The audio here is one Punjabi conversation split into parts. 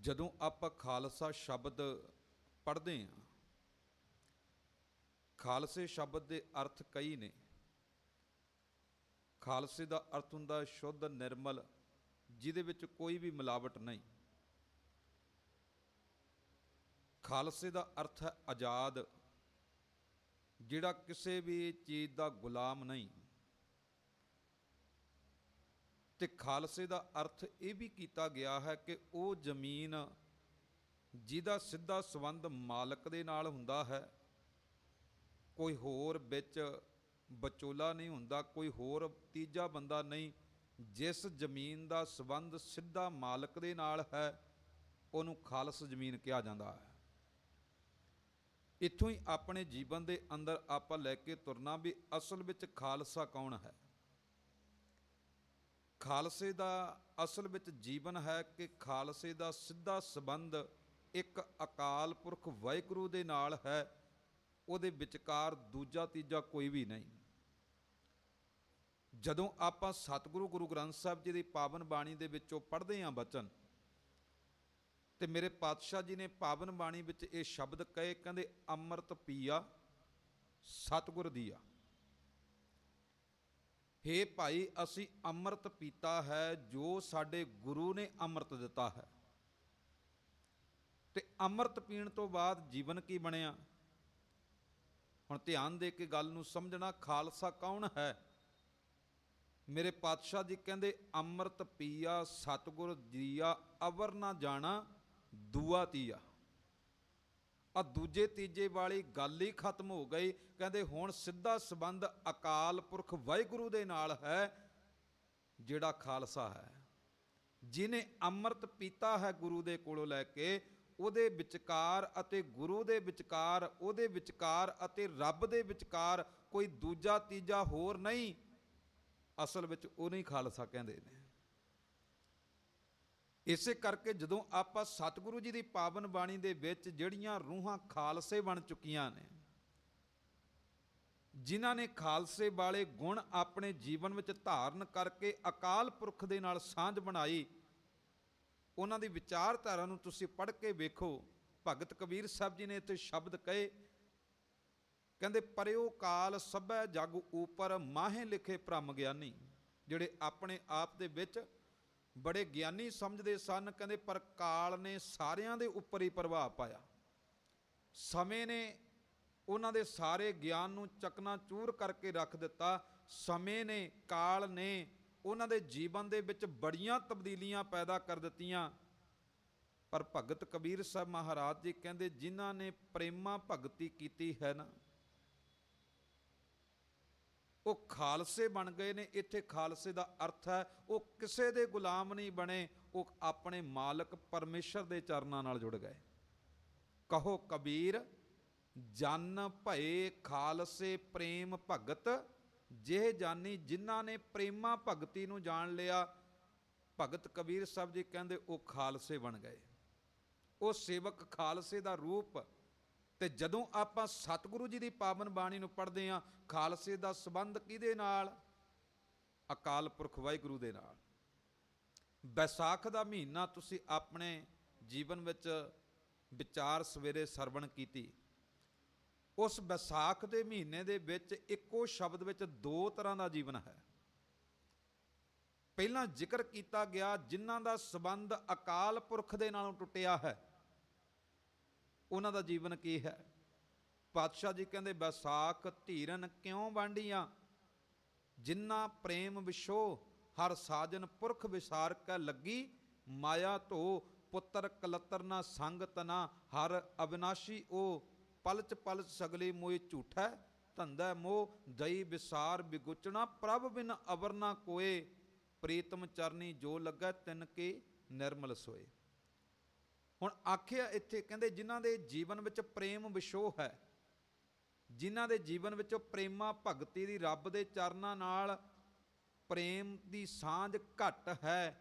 ਜਦੋਂ ਆਪਾਂ ਖਾਲਸਾ ਸ਼ਬਦ ਪੜ੍ਹਦੇ ਹਾਂ, ਖਾਲਸੇ ਸ਼ਬਦ ਦੇ ਅਰਥ ਕਈ ਨੇ। ਖਾਲਸੇ ਦਾ ਅਰਥ ਹੁੰਦਾ ਸ਼ੁੱਧ, ਨਿਰਮਲ, ਜਿਹਦੇ ਵਿੱਚ ਕੋਈ ਵੀ ਮਿਲਾਵਟ ਨਹੀਂ। ਖਾਲਸੇ ਦਾ ਅਰਥ ਹੈ ਆਜ਼ਾਦ, ਜਿਹੜਾ ਕਿਸੇ ਵੀ ਚੀਜ਼ ਦਾ ਗੁਲਾਮ ਨਹੀਂ। ਤੇ ਖਾਲਸੇ ਦਾ ਅਰਥ ਇਹ ਵੀ ਕੀਤਾ ਗਿਆ ਹੈ ਕਿ ਉਹ ਜ਼ਮੀਨ ਜਿਹਦਾ ਸਿੱਧਾ ਸੰਬੰਧ ਮਾਲਕ ਦੇ ਨਾਲ ਹੁੰਦਾ ਹੈ, ਕੋਈ ਹੋਰ ਵਿੱਚ ਵਿਚੋਲਾ ਨਹੀਂ ਹੁੰਦਾ, ਕੋਈ ਹੋਰ ਤੀਜਾ ਬੰਦਾ ਨਹੀਂ। ਜਿਸ ਜ਼ਮੀਨ ਦਾ ਸੰਬੰਧ ਸਿੱਧਾ ਮਾਲਕ ਦੇ ਨਾਲ ਹੈ, ਉਹਨੂੰ ਖਾਲਸ ਜ਼ਮੀਨ ਕਿਹਾ ਜਾਂਦਾ ਹੈ। ਇੱਥੋਂ ਹੀ ਆਪਣੇ ਜੀਵਨ ਦੇ ਅੰਦਰ ਆਪਾਂ ਲੈ ਕੇ ਤੁਰਨਾ ਵੀ ਅਸਲ ਵਿੱਚ ਖਾਲਸਾ ਕੌਣ ਹੈ। ਖਾਲਸੇ ਦਾ ਅਸਲ ਵਿੱਚ ਜੀਵਨ ਹੈ ਕਿ ਖਾਲਸੇ ਦਾ ਸਿੱਧਾ ਸੰਬੰਧ ਇੱਕ ਅਕਾਲ ਪੁਰਖ ਵਾਹਿਗੁਰੂ ਦੇ ਨਾਲ ਹੈ, ਉਹਦੇ ਵਿਚਕਾਰ ਦੂਜਾ ਤੀਜਾ ਕੋਈ ਵੀ ਨਹੀਂ। ਜਦੋਂ ਆਪਾਂ ਸਤਿਗੁਰੂ ਗੁਰੂ ਗ੍ਰੰਥ ਸਾਹਿਬ ਜੀ ਦੀ ਪਾਵਨ ਬਾਣੀ ਦੇ ਵਿੱਚੋਂ ਪੜ੍ਹਦੇ ਹਾਂ ਬਚਨ, ਤੇ ਮੇਰੇ ਪਾਤਸ਼ਾਹ ਜੀ ਨੇ ਪਾਵਨ ਬਾਣੀ ਵਿੱਚ ਇਹ ਸ਼ਬਦ ਕਹੇ, ਕਹਿੰਦੇ ਅੰਮ੍ਰਿਤ ਪੀਆ ਸਤਿਗੁਰ ਦੀਆ। ਹੇ ਭਾਈ, ਅਸੀਂ ਅੰਮ੍ਰਿਤ ਪੀਤਾ ਹੈ ਜੋ ਸਾਡੇ ਗੁਰੂ ਨੇ ਅੰਮ੍ਰਿਤ ਦਿੱਤਾ ਹੈ। ਤੇ ਅੰਮ੍ਰਿਤ ਪੀਣ ਤੋਂ ਬਾਅਦ ਜੀਵਨ ਕੀ ਬਣਿਆ? ਹੁਣ ਧਿਆਨ ਦੇ ਕੇ ਗੱਲ ਨੂੰ ਸਮਝਣਾ। ਖਾਲਸਾ ਕੌਣ ਹੈ? ਮੇਰੇ ਪਾਤਸ਼ਾਹ ਜੀ ਕਹਿੰਦੇ ਅੰਮ੍ਰਿਤ ਪੀਆ ਸਤਿਗੁਰ ਦੀਆ, ਅਵਰ ਨਾ ਜਾਣਾ ਦੂਆ ਤੀਆ। ਆ ਦੂਜੇ ਤੀਜੇ ਵਾਲੀ ਗੱਲ ਹੀ ਖਤਮ ਹੋ ਗਈ। ਕਹਿੰਦੇ ਹੁਣ ਸਿੱਧਾ ਸੰਬੰਧ ਅਕਾਲ ਪੁਰਖ ਵਾਹਿਗੁਰੂ ਦੇ ਨਾਲ ਹੈ, ਜਿਹੜਾ ਖਾਲਸਾ ਹੈ, ਜਿਹਨੇ ਅੰਮ੍ਰਿਤ ਪੀਤਾ ਹੈ ਗੁਰੂ ਦੇ ਕੋਲੋਂ ਲੈ ਕੇ। ਉਹਦੇ ਵਿਚਕਾਰ ਅਤੇ ਗੁਰੂ ਦੇ ਵਿਚਕਾਰ, ਉਹਦੇ ਵਿਚਕਾਰ ਅਤੇ ਰੱਬ ਦੇ ਵਿਚਕਾਰ ਕੋਈ ਦੂਜਾ ਤੀਜਾ ਹੋਰ ਨਹੀਂ। ਅਸਲ ਵਿੱਚ ਉਹਨੂੰ ਹੀ ਖਾਲਸਾ ਕਹਿੰਦੇ ਨੇ। ਇਸੇ ਕਰਕੇ ਜਦੋਂ ਆਪਾਂ ਸਤਿਗੁਰੂ ਜੀ ਦੀ ਪਾਵਨ ਬਾਣੀ ਦੇ ਵਿੱਚ ਜਿਹੜੀਆਂ ਰੂਹਾਂ ਖਾਲਸੇ ਬਣ ਚੁੱਕੀਆਂ ਨੇ, ਜਿਨ੍ਹਾਂ ਨੇ ਖਾਲਸੇ ਵਾਲੇ ਗੁਣ ਆਪਣੇ ਜੀਵਨ ਵਿੱਚ ਧਾਰਨ ਕਰਕੇ ਅਕਾਲ ਪੁਰਖ ਦੇ ਨਾਲ ਸਾਂਝ ਬਣਾਈ, ਉਹਨਾਂ ਦੀ ਵਿਚਾਰਧਾਰਾ ਨੂੰ ਤੁਸੀਂ ਪੜ੍ਹ ਕੇ ਵੇਖੋ। ਭਗਤ ਕਬੀਰ ਸਾਹਿਬ ਜੀ ਨੇ ਇੱਥੇ ਸ਼ਬਦ ਕਹੇ, ਕਹਿੰਦੇ ਪਰਿਓ ਕਾਲ ਸਭੈ ਜਗ ਊਪਰ, ਮਾਹੇ ਲਿਖੇ ਭ੍ਰਮ ਗਿਆਨੀ। ਜਿਹੜੇ ਆਪਣੇ ਆਪ ਦੇ ਵਿੱਚ ਬੜੇ ਗਿਆਨੀ ਸਮਝਦੇ ਸਨ, ਕਹਿੰਦੇ ਪਰ ਕਾਲ ਨੇ ਸਾਰਿਆਂ ਦੇ ਉੱਪਰ ਹੀ ਪ੍ਰਭਾਵ ਪਾਇਆ। ਸਮੇਂ ਨੇ ਉਹਨਾਂ ਦੇ ਸਾਰੇ ਗਿਆਨ ਨੂੰ ਚਕਨਾਚੂਰ ਕਰਕੇ ਰੱਖ ਦਿੱਤਾ। ਸਮੇਂ ਨੇ, ਕਾਲ ਨੇ ਉਹਨਾਂ ਦੇ ਜੀਵਨ ਦੇ ਵਿੱਚ ਬੜੀਆਂ ਤਬਦੀਲੀਆਂ ਪੈਦਾ ਕਰ ਦਿੱਤੀਆਂ। ਪਰ ਭਗਤ ਕਬੀਰ ਸਾਹਿਬ ਮਹਾਰਾਜ ਜੀ ਕਹਿੰਦੇ ਜਿਨ੍ਹਾਂ ਨੇ ਪ੍ਰੇਮਾ ਭਗਤੀ ਕੀਤੀ ਹੈ ਨਾ, ਉਹ ਖਾਲਸੇ ਬਣ ਗਏ ਨੇ। ਇੱਥੇ ਖਾਲਸੇ ਦਾ ਅਰਥ ਹੈ ਉਹ ਕਿਸੇ ਦੇ ਗੁਲਾਮ ਨਹੀਂ ਬਣੇ, ਉਹ ਆਪਣੇ ਮਾਲਕ ਪਰਮੇਸ਼ਰ ਦੇ ਚਰਨਾਂ ਨਾਲ ਜੁੜ ਗਏ। ਕਹੋ ਕਬੀਰ ਜਨ ਭਏ ਖਾਲਸੇ ਪ੍ਰੇਮ ਭਗਤ, ਜਿਹੇ ਜਾਨੀ ਜਿਨ੍ਹਾਂ ਨੇ ਪ੍ਰੇਮਾ ਭਗਤੀ ਨੂੰ ਜਾਣ ਲਿਆ। ਭਗਤ ਕਬੀਰ ਸਾਹਿਬ ਜੀ ਕਹਿੰਦੇ ਉਹ ਖਾਲਸੇ ਬਣ ਗਏ, ਉਹ ਸੇਵਕ ਖਾਲਸੇ ਦਾ ਰੂਪ। ਤੇ ਜਦੋਂ ਆਪਾਂ ਸਤਿਗੁਰੂ ਜੀ ਦੀ ਪਾਵਨ ਬਾਣੀ ਨੂੰ ਪੜ੍ਹਦੇ ਹਾਂ, ਖਾਲਸੇ ਦਾ ਸੰਬੰਧ ਕਿਹਦੇ ਨਾਲ? ਅਕਾਲ ਪੁਰਖ ਵਾਹਿਗੁਰੂ ਦੇ ਨਾਲ। ਵਿਸਾਖ ਦਾ ਮਹੀਨਾ ਤੁਸੀਂ ਆਪਣੇ ਜੀਵਨ ਵਿੱਚ ਵਿਚਾਰ ਸਵੇਰੇ ਸਰਵਣ ਕੀਤੀ। ਉਸ ਵਿਸਾਖ ਦੇ ਮਹੀਨੇ ਦੇ ਵਿੱਚ ਇੱਕੋ ਸ਼ਬਦ ਵਿੱਚ ਦੋ ਤਰ੍ਹਾਂ ਦਾ ਜੀਵਨ ਹੈ। ਪਹਿਲਾਂ ਜ਼ਿਕਰ ਕੀਤਾ ਗਿਆ ਜਿਨ੍ਹਾਂ ਦਾ ਸੰਬੰਧ ਅਕਾਲ ਪੁਰਖ ਦੇ ਨਾਲੋਂ ਟੁੱਟਿਆ ਹੈ, ਉਹਨਾਂ ਦਾ ਜੀਵਨ ਕੀ ਹੈ? ਪਾਤਸ਼ਾਹ ਜੀ ਕਹਿੰਦੇ ਵਿਸਾਖ ਧੀਰਨ ਕਿਉਂ ਵਾਂਡੀਆਂ, ਜਿਨ੍ਹਾਂ ਪ੍ਰੇਮ ਵਿਸ਼ੋ ਹਰ ਸਾਜਨ ਪੁਰਖ ਵਿਸਾਰ ਕੈ ਲੱਗੀ। ਮਾਇਆ ਧੋ ਪੁੱਤਰ ਕਲਤਰ ਨਾ ਸੰਗ ਤਨਾ, ਹਰ ਅਵਿਨਾਸ਼ੀ ਉਹ ਪਲਚ ਪਲਚ ਸਗਲੇ ਮੋਏ ਝੂਠੈ। ਧੰਦਾ ਮੋਹ ਦਈ ਵਿਸਾਰ ਬਿਗੁਚਣਾ, ਪ੍ਰਭ ਬਿਨ ਅਵਰ ਨਾ ਕੋਏ। ਪ੍ਰੀਤਮ ਚਰਨੀ ਜੋ ਲੱਗਾ ਤਿਨ ਕੇ ਨਿਰਮਲ ਸੋਏ। ਹੁਣ ਆਖਿਆ ਇੱਥੇ ਕਹਿੰਦੇ ਜਿਨ੍ਹਾਂ ਦੇ ਜੀਵਨ ਵਿੱਚ ਪ੍ਰੇਮ ਵਿਸ਼ੋਹ ਹੈ, ਜਿਨ੍ਹਾਂ ਦੇ ਜੀਵਨ ਵਿੱਚ ਪ੍ਰੇਮਾ ਭਗਤੀ ਦੀ, ਰੱਬ ਦੇ ਚਰਨਾਂ ਨਾਲ ਪ੍ਰੇਮ ਦੀ ਸਾਂਝ ਘੱਟ ਹੈ,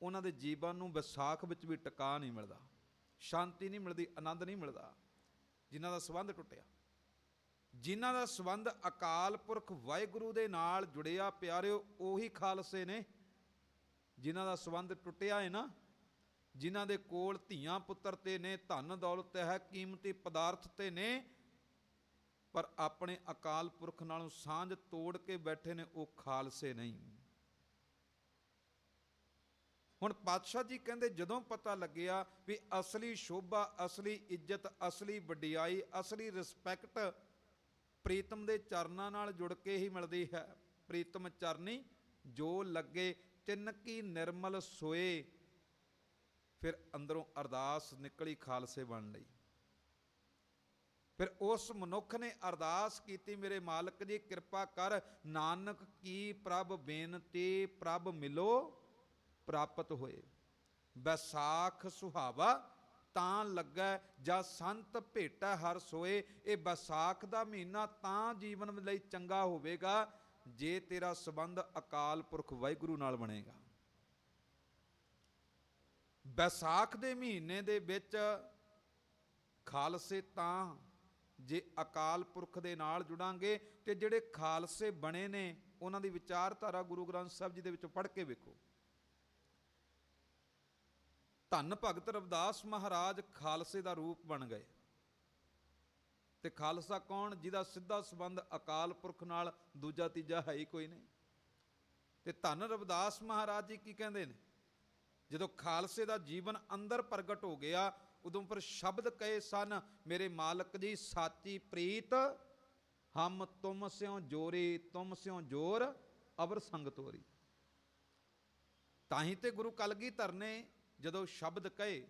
ਉਹਨਾਂ ਦੇ ਜੀਵਨ ਨੂੰ ਵਿਸਾਖ ਵਿੱਚ ਵੀ ਟਿਕਾ ਨਹੀਂ ਮਿਲਦਾ, ਸ਼ਾਂਤੀ ਨਹੀਂ ਮਿਲਦੀ, ਆਨੰਦ ਨਹੀਂ ਮਿਲਦਾ। ਜਿਨ੍ਹਾਂ ਦਾ ਸੰਬੰਧ ਟੁੱਟਿਆ, ਜਿਨ੍ਹਾਂ ਦਾ ਸੰਬੰਧ ਅਕਾਲ ਪੁਰਖ ਵਾਹਿਗੁਰੂ ਦੇ ਨਾਲ ਜੁੜਿਆ, ਪਿਆਰਿਓ ਉਹੀ ਖਾਲਸੇ ਨੇ। ਜਿਨ੍ਹਾਂ ਦਾ ਸੰਬੰਧ ਟੁੱਟਿਆ ਹੈ ਨਾ, ਜਿਨ੍ਹਾਂ ਦੇ ਕੋਲ ਧੀਆਂ ਪੁੱਤਰ ਤੇ ਨੇ, ਧਨ ਦੌਲਤ ਹੈ, ਕੀਮਤੀ ਪਦਾਰਥ ਤੇ ਨੇ, ਪਰ ਆਪਣੇ ਅਕਾਲ ਪੁਰਖ ਨਾਲੋਂ ਸਾਂਝ ਤੋੜ ਕੇ ਬੈਠੇ ਨੇ, ਉਹ ਖਾਲਸੇ ਨਹੀਂ। ਹੁਣ ਪਾਤਸ਼ਾਹ ਜੀ ਕਹਿੰਦੇ ਜਦੋਂ ਪਤਾ ਲੱਗਿਆ ਵੀ ਅਸਲੀ ਸ਼ੋਭਾ, ਅਸਲੀ ਇੱਜ਼ਤ, ਅਸਲੀ ਵਡਿਆਈ, ਅਸਲੀ ਰਿਸਪੈਕਟ ਪ੍ਰੀਤਮ ਦੇ ਚਰਨਾਂ ਨਾਲ ਜੁੜ ਕੇ ਹੀ ਮਿਲਦੀ ਹੈ। ਪ੍ਰੀਤਮ ਚਰਨੀ ਜੋ ਲੱਗੇ ਤਿੰਨ ਕੀ ਨਿਰਮਲ ਸੋਏ, ਫਿਰ ਅੰਦਰੋਂ ਅਰਦਾਸ ਨਿਕਲੀ ਖਾਲਸੇ ਬਣਨ ਲਈ। ਫਿਰ ਉਸ ਮਨੁੱਖ ਨੇ ਅਰਦਾਸ ਕੀਤੀ, ਮੇਰੇ ਮਾਲਕ ਜੀ ਕਿਰਪਾ ਕਰ, ਨਾਨਕ ਕੀ ਪ੍ਰਭ ਬੇਨਤੀ ਪ੍ਰਭ ਮਿਲੋ ਪ੍ਰਾਪਤ ਹੋਏ। ਬੈਸਾਖ ਸੁਹਾਵਾ ਤਾਂ ਲੱਗੈ, ਜਾਂ ਸੰਤ ਭੇਟਾ ਹਰ ਸੋਏ। ਇਹ ਬੈਸਾਖ ਦਾ ਮਹੀਨਾ ਤਾਂ ਜੀਵਨ ਲਈ ਚੰਗਾ ਹੋਵੇਗਾ ਜੇ ਤੇਰਾ ਸੰਬੰਧ ਅਕਾਲ ਪੁਰਖ ਵਾਹਿਗੁਰੂ ਨਾਲ ਬਣੇਗਾ। ਬੈਸਾਖ ਦੇ ਮਹੀਨੇ ਦੇ ਵਿੱਚ ਖਾਲਸੇ ਤਾਂ ਜੇ ਅਕਾਲ ਪੁਰਖ ਦੇ ਨਾਲ ਜੁੜਾਂਗੇ। ਤੇ ਜਿਹੜੇ ਖਾਲਸੇ ਬਣੇ ਨੇ ਉਹਨਾਂ ਦੀ ਵਿਚਾਰਧਾਰਾ ਗੁਰੂ ਗ੍ਰੰਥ ਸਾਹਿਬ ਜੀ ਦੇ ਵਿੱਚੋਂ ਪੜ੍ਹ ਕੇ ਵੇਖੋ। ਧੰਨ ਭਗਤ ਰਵਿਦਾਸ ਮਹਾਰਾਜ ਖਾਲਸੇ ਦਾ ਰੂਪ ਬਣ ਗਏ। ਤੇ ਖਾਲਸਾ ਕੌਣ? ਜਿਹਦਾ ਸਿੱਧਾ ਸੰਬੰਧ ਅਕਾਲ ਪੁਰਖ ਨਾਲ ਦੂਜਾ ਤੀਜਾ ਹੈ ਹੀ ਕੋਈ ਨਹੀਂ। ਤੇ ਧੰਨ ਰਵਿਦਾਸ ਮਹਾਰਾਜ ਜੀ ਕੀ ਕਹਿੰਦੇ ਨੇ? ਜਦੋਂ ਖਾਲਸੇ ਦਾ ਜੀਵਨ ਅੰਦਰ ਪ੍ਰਗਟ ਹੋ ਗਿਆ, ਉਦੋਂ ਪਰ ਸ਼ਬਦ ਕਹੇ ਸਨ, ਮੇਰੇ ਮਾਲਕ ਜੀ ਸਾਚੀ ਪ੍ਰੀਤ ਹਮ ਤੁਮ ਸਿਓ ਜੋਰੀ, ਤੁਮ ਸਿਓ ਜੋਰ ਅਵਰ ਸੰਗ ਤੋਰੀ। ਤਾਂ ਹੀ ਤੇ ਗੁਰੂ ਕਲਗੀਧਰ ਨੇ ਜਦੋਂ ਸ਼ਬਦ ਕਹੇ,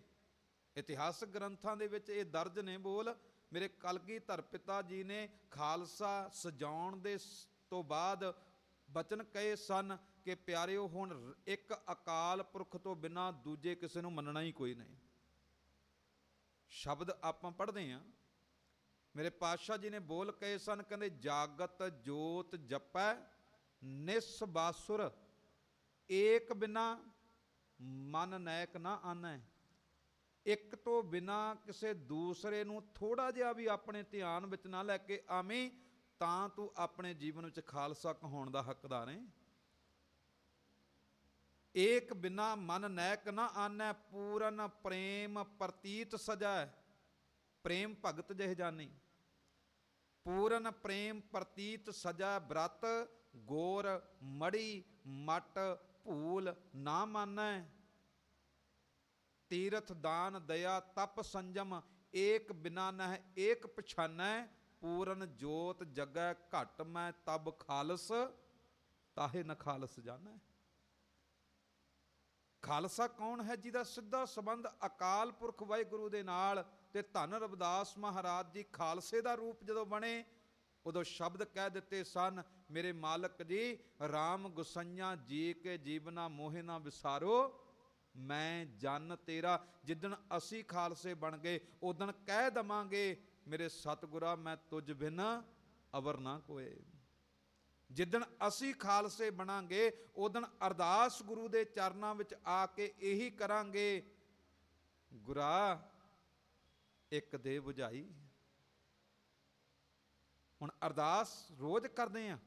ਇਤਿਹਾਸਕ ਗ੍ਰੰਥਾਂ ਦੇ ਵਿੱਚ ਇਹ ਦਰਜ ਨੇ ਬੋਲ, ਮੇਰੇ ਕਲਗੀਧਰ ਪਿਤਾ ਜੀ ਨੇ ਖਾਲਸਾ ਸਜਾਉਣ ਦੇ ਤੋਂ ਬਾਅਦ ਬਚਨ ਕਹੇ ਸਨ ਕਿ ਪਿਆਰਿਓ, ਹੁਣ ਇੱਕ ਅਕਾਲ ਪੁਰਖ ਤੋਂ ਬਿਨਾਂ ਦੂਜੇ ਕਿਸੇ ਨੂੰ ਮੰਨਣਾ ਹੀ ਕੋਈ ਨਹੀਂ। ਸ਼ਬਦ ਆਪਾਂ ਪੜ੍ਹਦੇ ਹਾਂ, ਮੇਰੇ ਪਾਤਸ਼ਾਹ ਜੀ ਨੇ ਬੋਲ ਕਹੇ ਸਨ, ਕਹਿੰਦੇ ਜਾਗਤ ਜੋਤ ਜਪੈ ਨਿਸ ਬਾਸੁਰ, ਏਕ ਬਿਨਾ ਮਨ ਨੈਕ ਨਾ ਆਨੈ। ਇੱਕ ਤੋਂ ਬਿਨਾ ਕਿਸੇ ਦੂਸਰੇ ਨੂੰ ਥੋੜਾ ਜਿਹਾ ਵੀ ਆਪਣੇ ਧਿਆਨ ਵਿੱਚ ਨਾ ਲੈ ਕੇ ਆਵੇਂ, ਤਾਂ ਤੂੰ ਆਪਣੇ ਜੀਵਨ ਵਿੱਚ ਖਾਲਸਾ ਕਹਾਉਣ ਦਾ ਹੱਕਦਾਰ ਹੈ। ਏਕ ਬਿਨਾ ਮਨ ਨੈਕ ਨਾ ਆਨੈ, ਪੂਰਨ ਪ੍ਰੇਮ ਪ੍ਰਤੀਤ ਸਜੈ। ਪ੍ਰੇਮ ਭਗਤ ਜਹ ਜਾਨੀ, ਪੂਰਨ ਪ੍ਰੇਮ ਪ੍ਰਤੀਤ ਸਜੈ। ਬ੍ਰਤ ਗੋਰ ਮੜੀ ਮਟ ਭੂਲ ਨਾ ਮਾਨੈ। ਤੀਰਥ ਦਾਨ ਦਇਆ ਤਪ ਸੰਜਮ, ਏਕ ਬਿਨਾ ਨਹਿ ਏਕ ਪਛਾਨੈ। ਪੂਰਨ ਜੋਤ ਜਗੈ ਘਟ ਮੈਂ ਤਬ ਖਾਲਸ, ਤਾਹੇ ਨ ਖਾਲਸ ਜਾਣੈ। ਖਾਲਸਾ ਕੌਣ ਹੈ? ਜਿਹਦਾ ਸਿੱਧਾ ਸੰਬੰਧ ਅਕਾਲ ਪੁਰਖ ਵਾਹਿਗੁਰੂ ਦੇ ਨਾਲ। ਤੇ ਧੰਨ ਰਵਿਦਾਸ ਮਹਾਰਾਜ ਜੀ ਖਾਲਸੇ ਦਾ ਰੂਪ ਜਦੋਂ ਬਣੇ, ਉਦੋਂ ਸ਼ਬਦ ਕਹਿ ਦਿੱਤੇ ਸਨ, ਮੇਰੇ ਮਾਲਕ ਜੀ ਰਾਮ ਗੁਸਈਆਂ ਜੀ ਕੇ ਜੀਵਨਾ ਮੋਹਿ ਨਾ ਵਿਸਾਰੋ, ਮੈਂ ਜਨ ਤੇਰਾ। ਜਿੱਦਣ ਅਸੀਂ ਖਾਲਸੇ ਬਣ ਗਏ, ਉਦਣ ਕਹਿ ਦਵਾਂਗੇ, ਮੇਰੇ ਸਤਿਗੁਰਾ ਮੈਂ ਤੁਝ ਬਿਨ ਅਵਰ ਨਾ ਕੋਏ। ਜਿੱਦਣ ਅਸੀਂ ਖਾਲਸੇ ਬਣਾਂਗੇ, ਉਦਣ ਅਰਦਾਸ ਗੁਰੂ ਦੇ ਚਰਨਾਂ ਵਿੱਚ ਆ ਕੇ ਇਹੀ ਕਰਾਂਗੇ, ਗੁਰਾ ਇੱਕ ਦੇ ਬੁਝਾਈ। ਹੁਣ ਅਰਦਾਸ ਰੋਜ਼ ਕਰਦੇ ਆ,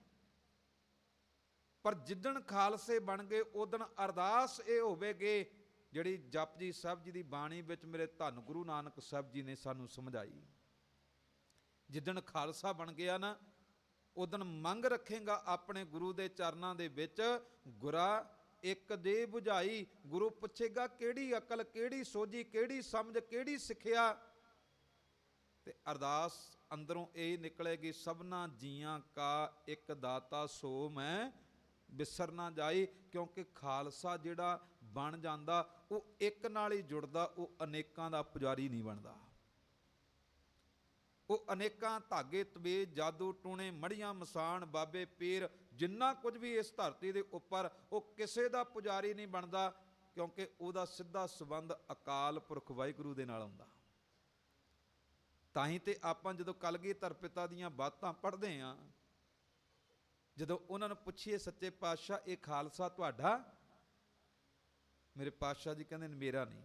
ਪਰ ਜਿੱਦਣ ਖਾਲਸੇ ਬਣ ਗਏ, ਉਦਣ ਅਰਦਾਸ ਇਹ ਹੋਵੇਗੀ ਜਿਹੜੀ ਜਪਜੀ ਸਾਹਿਬ ਜੀ ਦੀ ਬਾਣੀ ਵਿੱਚ ਮੇਰੇ ਧੰਨ ਗੁਰੂ ਨਾਨਕ ਸਾਹਿਬ ਜੀ ਨੇ ਸਾਨੂੰ ਸਮਝਾਈ। ਜਿੱਦਣ ਖਾਲਸਾ ਬਣ ਗਿਆ ਨਾ, ਉਦਣ ਮੰਗ ਰੱਖੇਗਾ ਆਪਣੇ ਗੁਰੂ ਦੇ ਚਰਨਾਂ ਦੇ ਵਿੱਚ, ਗੁਰਾ ਇੱਕ ਦੇ ਬੁਝਾਈ। ਗੁਰੂ ਪੁੱਛੇਗਾ ਕਿਹੜੀ ਅਕਲ, ਕਿਹੜੀ ਸੋਝੀ, ਕਿਹੜੀ ਸਮਝ, ਕਿਹੜੀ ਸਿੱਖਿਆ। ਤੇ ਅਰਦਾਸ ਅੰਦਰੋਂ ਇਹ ਨਿਕਲੇਗੀ, ਸਭਨਾ ਜੀਆਂ ਕਾ ਇੱਕ ਦਾਤਾ ਸੋ ਮੈਂ ਬਿਸਰ ਨਾ ਜਾਈ। ਕਿਉਂਕਿ ਖਾਲਸਾ ਜਿਹੜਾ ਬਣ ਜਾਂਦਾ, ਉਹ ਇੱਕ ਨਾਲ ਹੀ ਜੁੜਦਾ, ਉਹ ਅਨੇਕਾਂ ਦਾ ਪੁਜਾਰੀ ਨਹੀਂ ਬਣਦਾ। ਉਹ ਅਨੇਕਾਂ ਧਾਗੇ ਤਵੇਜ ਜਾਦੂ ਟੂਣੇ ਮੜੀਆਂ ਮਸਾਣ ਬਾਬੇ ਪੀਰ, ਜਿੰਨਾ ਕੁਝ ਵੀ ਇਸ ਧਰਤੀ ਦੇ ਉੱਪਰ, ਉਹ ਕਿਸੇ ਦਾ ਪੁਜਾਰੀ ਨਹੀਂ ਬਣਦਾ, ਕਿਉਂਕਿ ਉਹਦਾ ਸਿੱਧਾ ਸੰਬੰਧ ਅਕਾਲ ਪੁਰਖ ਵਾਹਿਗੁਰੂ ਦੇ ਨਾਲ ਹੁੰਦਾ। ਤਾਂ ਹੀ ਤੇ ਆਪਾਂ ਜਦੋਂ ਕਲਗੀਧਰ ਪਿਤਾ ਦੀਆਂ ਬਾਤਾਂ ਪੜ੍ਹਦੇ ਹਾਂ, ਜਦੋਂ ਉਹਨਾਂ ਨੂੰ ਪੁੱਛੀਏ, ਸੱਚੇ ਪਾਤਸ਼ਾਹ ਇਹ ਖਾਲਸਾ ਤੁਹਾਡਾ? ਮੇਰੇ ਪਾਤਸ਼ਾਹ ਜੀ ਕਹਿੰਦੇ ਮੇਰਾ ਨਹੀਂ।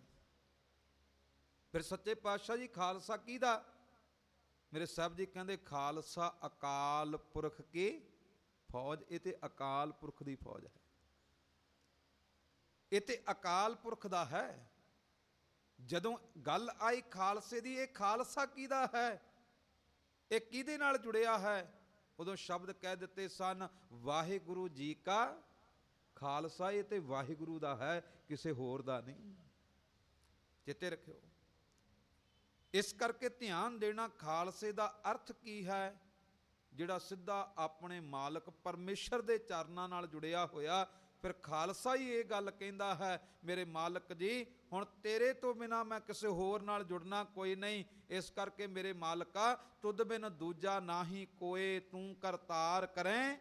ਫਿਰ ਸੱਚੇ ਪਾਤਸ਼ਾਹ ਜੀ ਖਾਲਸਾ ਕਿਹਦਾ? ਮੇਰੇ ਸਾਹਿਬ ਜੀ ਕਹਿੰਦੇ ਖਾਲਸਾ ਅਕਾਲ ਪੁਰਖ ਕੀ ਫੌਜ। ਇਹ ਤੇ ਅਕਾਲ ਪੁਰਖ ਦੀ ਫੌਜ ਹੈ, ਇਹ ਤੇ ਅਕਾਲ ਪੁਰਖ ਦਾ ਹੈ। ਜਦੋਂ ਗੱਲ ਆਈ ਖਾਲਸੇ ਦੀ, ਇਹ ਖਾਲਸਾ ਕਿਹਦਾ ਹੈ, ਇਹ ਕਿਹਦੇ ਨਾਲ ਜੁੜਿਆ ਹੈ, ਉਦੋਂ ਸ਼ਬਦ ਕਹਿ ਦਿੱਤੇ ਸਨ, ਵਾਹਿਗੁਰੂ ਜੀ ਕਾ ਖਾਲਸਾ। ਇਹ ਤੇ ਵਾਹਿਗੁਰੂ ਦਾ ਹੈ, ਕਿਸੇ ਹੋਰ ਦਾ ਨਹੀਂ, ਚੇਤੇ ਰੱਖਿਓ। ਇਸ ਕਰਕੇ ਧਿਆਨ ਦੇਣਾ, ਖਾਲਸੇ ਦਾ ਅਰਥ ਕੀ ਹੈ, ਜਿਹੜਾ ਸਿੱਧਾ ਆਪਣੇ ਮਾਲਕ ਪਰਮੇਸ਼ਰ ਦੇ ਚਰਨਾਂ ਨਾਲ ਜੁੜਿਆ ਹੋਇਆ। ਫਿਰ ਖਾਲਸਾ ਹੀ ਇਹ ਗੱਲ ਕਹਿੰਦਾ ਹੈ, ਮੇਰੇ ਮਾਲਕ ਜੀ ਹੁਣ ਤੇਰੇ ਤੋਂ ਬਿਨਾਂ ਮੈਂ ਕਿਸੇ ਹੋਰ ਨਾਲ ਜੁੜਨਾ ਕੋਈ ਨਹੀਂ, ਇਸ ਕਰਕੇ ਮੇਰੇ ਮਾਲਕਾ ਤੁਧ ਬਿਨ ਦੂਜਾ ਨਾਹੀ ਕੋਏ, ਤੂੰ ਕਰਤਾਰ ਕਰੈ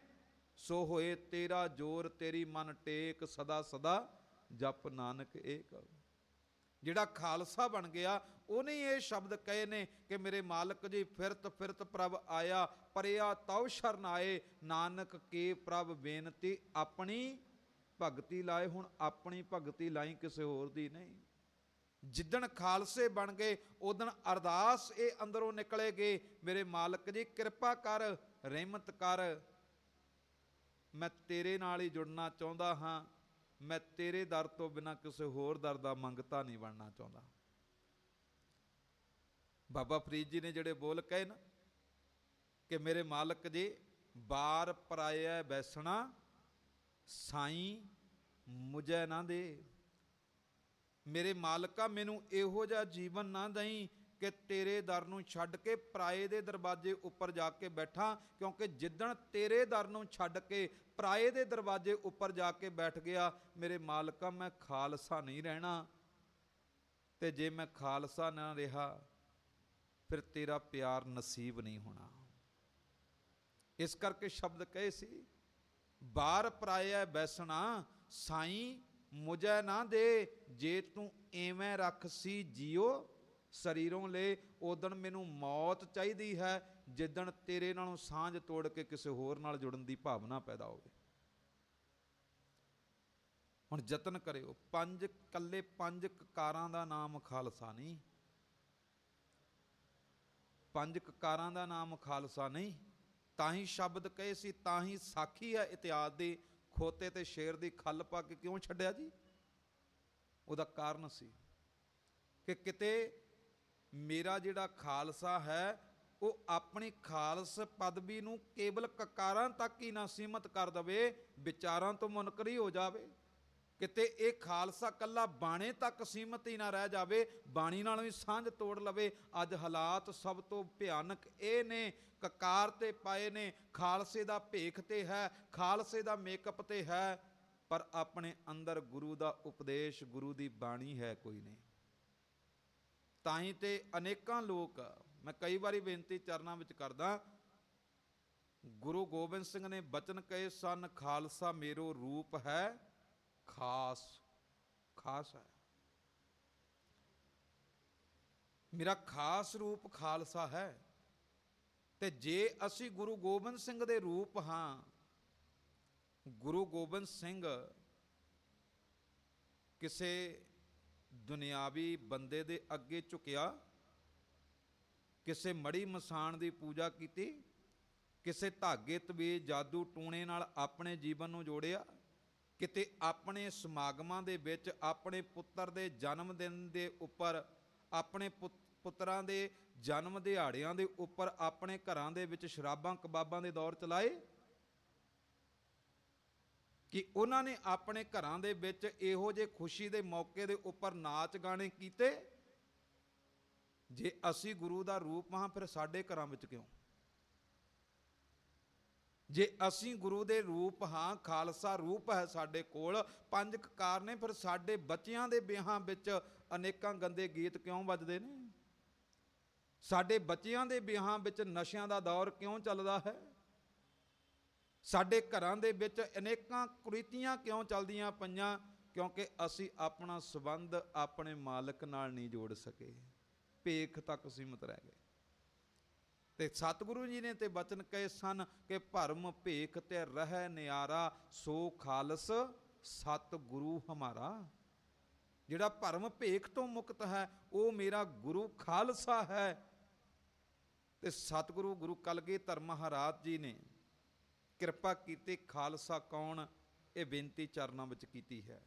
ਸੋ ਹੋਏ, ਤੇਰਾ ਜੋਰ ਤੇਰੀ ਮਨ ਟੇਕ, ਸਦਾ ਸਦਾ ਜਪ ਨਾਨਕ ਏਕ। ਜਿਹੜਾ ਖਾਲਸਾ ਬਣ ਗਿਆ ਉਹਨੇ ਇਹ ਸ਼ਬਦ ਕਹੇ ਨੇ ਕਿ ਮੇਰੇ ਮਾਲਕ ਜੀ ਫਿਰਤ ਫਿਰਤ ਪ੍ਰਭ ਆਇਆ, ਪਰਿਆ ਤਉ ਸ਼ਰਨ ਆਏ, ਨਾਨਕ ਕੇ ਪ੍ਰਭ ਬੇਨਤੀ ਆਪਣੀ ਭਗਤੀ ਲਾਏ। ਹੁਣ ਆਪਣੀ ਭਗਤੀ ਲਾਈ, ਕਿਸੇ ਹੋਰ ਦੀ ਨਹੀਂ। ਜਿੱਦਣ ਖਾਲਸੇ ਬਣ ਗਏ ਉਦਣ ਅਰਦਾਸ ਇਹ ਅੰਦਰੋਂ ਨਿਕਲੇ ਗਏ, ਮੇਰੇ ਮਾਲਕ ਜੀ ਕਿਰਪਾ ਕਰ, ਰਹਿਮਤ ਕਰ, ਮੈਂ ਤੇਰੇ ਨਾਲ ਹੀ ਜੁੜਨਾ ਚਾਹੁੰਦਾ ਹਾਂ, ਮੈਂ ਤੇਰੇ ਦਰ ਤੋਂ ਬਿਨਾਂ ਕਿਸੇ ਹੋਰ ਦਰ ਦਾ ਮੰਗਤਾ ਨਹੀਂ ਬਣਨਾ ਚਾਹੁੰਦਾ। ਬਾਬਾ ਫਰੀਦ ਜੀ ਨੇ ਜਿਹੜੇ ਬੋਲ ਕਹੇ ਨਾ ਕਿ ਮੇਰੇ ਮਾਲਕ ਜੀ ਬਾਰ ਪਰਾਇਆ ਬੈਸਣਾ, ਸਾਈਂ ਮੁਝੈ ਨਾ ਦੇ। ਮੇਰੇ ਮਾਲਕਾ ਮੈਨੂੰ ਇਹੋ ਜਿਹਾ ਜੀਵਨ ਨਾ ਦਈ ਕਿ ਤੇਰੇ ਦਰ ਨੂੰ ਛੱਡ ਕੇ ਪਰਾਏ ਦੇ ਦਰਵਾਜ਼ੇ ਉੱਪਰ ਜਾ ਕੇ ਬੈਠਾਂ, ਕਿਉਂਕਿ ਜਿੱਦਣ ਤੇਰੇ ਦਰ ਨੂੰ ਛੱਡ ਕੇ ਪਰਾਏ ਦੇ ਦਰਵਾਜ਼ੇ ਉੱਪਰ ਜਾ ਕੇ ਬੈਠ ਗਿਆ, ਮੇਰੇ ਮਾਲਕਾ ਮੈਂ ਖਾਲਸਾ ਨਹੀਂ ਰਹਿਣਾ, ਤੇ ਜੇ ਮੈਂ ਖਾਲਸਾ ਨਾ ਰਿਹਾ ਫਿਰ ਤੇਰਾ ਪਿਆਰ ਨਸੀਬ ਨਹੀਂ ਹੋਣਾ। ਇਸ ਕਰਕੇ ਸ਼ਬਦ ਕਹੇ ਸੀ, ਬਾਰ ਪਰਾਇਆ ਬੈਸਣਾ, ਸਾਈਂ ਮੁਝੈ ਨਾ ਦੇ, ਜੇ ਤੂੰ ਐਵੇਂ ਰੱਖ ਸੀ ਜੀਓ ਸਰੀਰੋਂ ਲੈ, ਉਦਣ ਮੈਨੂੰ ਮੌਤ ਚਾਹੀਦੀ ਹੈ, ਜਿੱਦਣ ਤੇਰੇ ਨਾਲੋਂ ਸਾਂਝ ਤੋੜ ਕੇ ਕਿਸੇ ਹੋਰ ਨਾਲ ਜੁੜਨ ਦੀ ਭਾਵਨਾ ਪੈਦਾ ਹੋਵੇ। ਹੁਣ ਯਤਨ ਕਰਿਓ, ਕੱਲੇ ਪੰਜ ਕਕਾਰਾਂ ਦਾ ਨਾਮ ਖਾਲਸਾ ਨਹੀਂ, ਪੰਜ ਕਕਾਰਾਂ ਦਾ ਨਾਮ ਖਾਲਸਾ ਨਹੀਂ। ਤਾਂ ਹੀ ਸ਼ਬਦ ਕਹੇ ਸੀ, ਤਾਂ ਹੀ ਸਾਖੀ ਹੈ ਇਤਿਹਾਸ ਦੀ, ਖੋਤੇ ਤੇ ਸ਼ੇਰ ਦੀ ਖੱਲ ਪਾ ਕੇ ਕਿਉਂ ਛੱਡਿਆ ਜੀ? ਉਹਦਾ ਕਾਰਨ ਸੀ ਕਿ ਕਿਤੇ ਮੇਰਾ ਜਿਹੜਾ ਖਾਲਸਾ ਹੈ ਉਹ ਆਪਣੀ ਖਾਲਸ ਪਦਵੀ ਨੂੰ ਕੇਵਲ ਕਕਾਰਾਂ ਤੱਕ ਹੀ ਨਾ ਸੀਮਤ ਕਰ ਦਵੇ, ਵਿਚਾਰਾਂ ਤੋਂ ਮੁਨਕਰੀ ਹੋ ਜਾਵੇ। ਕਿਤੇ ਇਹ ਖਾਲਸਾ ਕੱਲਾ ਬਾਣੇ ਤੱਕ ਸੀਮਤ ਹੀ ਨਾ ਰਹਿ ਜਾਵੇ, ਬਾਣੀ ਨਾਲੋਂ ਹੀ ਸਾਂਝ ਤੋੜ ਲਵੇ। ਅੱਜ ਹਾਲਾਤ ਸਭ ਤੋਂ ਭਿਆਨਕ ਇਹ ਨੇ, ਕਕਾਰ ਤੇ ਪਾਏ ਨੇ, ਖਾਲਸੇ ਦਾ ਭੇਖ ਤੇ ਹੈ, ਖਾਲਸੇ ਦਾ ਮੇਕਅਪ ਤੇ ਹੈ, ਪਰ ਆਪਣੇ ਅੰਦਰ ਗੁਰੂ ਦਾ ਉਪਦੇਸ਼, ਗੁਰੂ ਦੀ ਬਾਣੀ ਹੈ ਕੋਈ ਨਹੀਂ। ਤਾਂ ਹੀ ਤੇ ਅਨੇਕਾਂ ਲੋਕ, ਮੈਂ ਕਈ ਵਾਰੀ ਬੇਨਤੀ ਚਰਨਾਂ ਵਿੱਚ ਕਰਦਾ, ਗੁਰੂ ਗੋਬਿੰਦ ਸਿੰਘ ਨੇ ਬਚਨ ਕਹੇ ਸਨ, ਖਾਲਸਾ ਮੇਰੋ ਰੂਪ ਹੈ ਖਾਸ, ਖਾਸ ਹੈ ਮੇਰਾ ਖਾਸ ਰੂਪ ਖਾਲਸਾ ਹੈ। ਤੇ ਜੇ ਅਸੀਂ ਗੁਰੂ ਗੋਬਿੰਦ ਸਿੰਘ ਦੇ ਰੂਪ ਹਾਂ, ਗੁਰੂ ਗੋਬਿੰਦ ਸਿੰਘ ਕਿਸੇ ਦੁਨਿਆਵੀ ਬੰਦੇ ਦੇ ਅੱਗੇ ਝੁਕਿਆ, ਕਿਸੇ ਮੜੀ ਮਸਾਣ ਦੀ ਪੂਜਾ ਕੀਤੀ, ਕਿਸੇ ਧਾਗੇ ਤਵੀਜ਼ ਜਾਦੂ ਟੂਣੇ ਨਾਲ ਆਪਣੇ ਜੀਵਨ ਨੂੰ ਜੋੜਿਆ, ਕਿਤੇ ਆਪਣੇ ਸਮਾਗਮਾਂ ਦੇ ਵਿੱਚ ਆਪਣੇ ਪੁੱਤਰ ਦੇ ਜਨਮ ਦਿਨ ਦੇ ਉੱਪਰ, ਆਪਣੇ ਪੁੱਤਰਾਂ ਦੇ ਜਨਮ ਦਿਹਾੜਿਆਂ ਦੇ ਉੱਪਰ ਆਪਣੇ ਘਰਾਂ ਦੇ ਵਿੱਚ ਸ਼ਰਾਬਾਂ ਕਬਾਬਾਂ ਦੇ ਦੌਰ ਚਲਾਏ, ਕਿ ਉਹਨਾਂ ਨੇ ਆਪਣੇ ਘਰਾਂ ਦੇ ਵਿੱਚ ਇਹੋ ਜਿਹੇ ਖੁਸ਼ੀ ਦੇ ਮੌਕੇ ਦੇ ਉੱਪਰ ਨਾਚ ਗਾਣੇ ਕੀਤੇ। ਜੇ ਅਸੀਂ ਗੁਰੂ ਦਾ ਰੂਪ ਹਾਂ ਫਿਰ ਸਾਡੇ ਘਰਾਂ ਵਿੱਚ ਕਿਉਂ? ਜੇ ਅਸੀਂ ਗੁਰੂ ਦੇ ਰੂਪ ਹਾਂ, ਖਾਲਸਾ ਰੂਪ ਹੈ ਸਾਡੇ ਕੋਲ, ਪੰਜ ਕਕਾਰ ਨੇ, ਫਿਰ ਸਾਡੇ ਬੱਚਿਆਂ ਦੇ ਵਿਆਹਾਂ ਵਿੱਚ ਅਨੇਕਾਂ ਗੰਦੇ ਗੀਤ ਕਿਉਂ ਵੱਜਦੇ ਨੇ? ਸਾਡੇ ਬੱਚਿਆਂ ਦੇ ਵਿਆਹਾਂ ਵਿੱਚ ਨਸ਼ਿਆਂ ਦਾ ਦੌਰ ਕਿਉਂ ਚੱਲਦਾ ਹੈ? ਸਾਡੇ ਘਰਾਂ ਦੇ ਵਿੱਚ ਅਨੇਕਾਂ ਕੁਰੀਤੀਆਂ ਕਿਉਂ ਚੱਲਦੀਆਂ ਪਈਆਂ? ਕਿਉਂਕਿ ਅਸੀਂ ਆਪਣਾ ਸੰਬੰਧ ਆਪਣੇ ਮਾਲਕ ਨਾਲ ਨਹੀਂ ਜੋੜ ਸਕੇ, ਭੇਖ ਤੱਕ ਸੀਮਤ ਰਹਿ ਗਏ। ਤੇ ਸਤਿਗੁਰੂ ਜੀ ਨੇ ਤੇ ਬਚਨ ਕਹੇ ਸਨ ਕਿ ਭਰਮ ਭੇਖ ਤੇ ਰਹਿ ਨਿਆਰਾ, ਸੋ ਖਾਲਸ ਸਤ ਗੁਰੂ ਹਮਾਰਾ। ਜਿਹੜਾ ਭਰਮ ਭੇਖ ਤੋਂ ਮੁਕਤ ਹੈ ਉਹ ਮੇਰਾ ਗੁਰੂ ਖਾਲਸਾ ਹੈ। ਤੇ ਸਤਿਗੁਰੂ ਗੁਰੂ ਕਲਗੀਧਰ ਮਹਾਰਾਜ ਜੀ ਨੇ ਕਿਰਪਾ ਕੀਤੀ, ਖਾਲਸਾ ਕੌਣ, ਇਹ ਬੇਨਤੀ ਚਰਨਾਂ ਵਿੱਚ ਕੀਤੀ ਹੈ।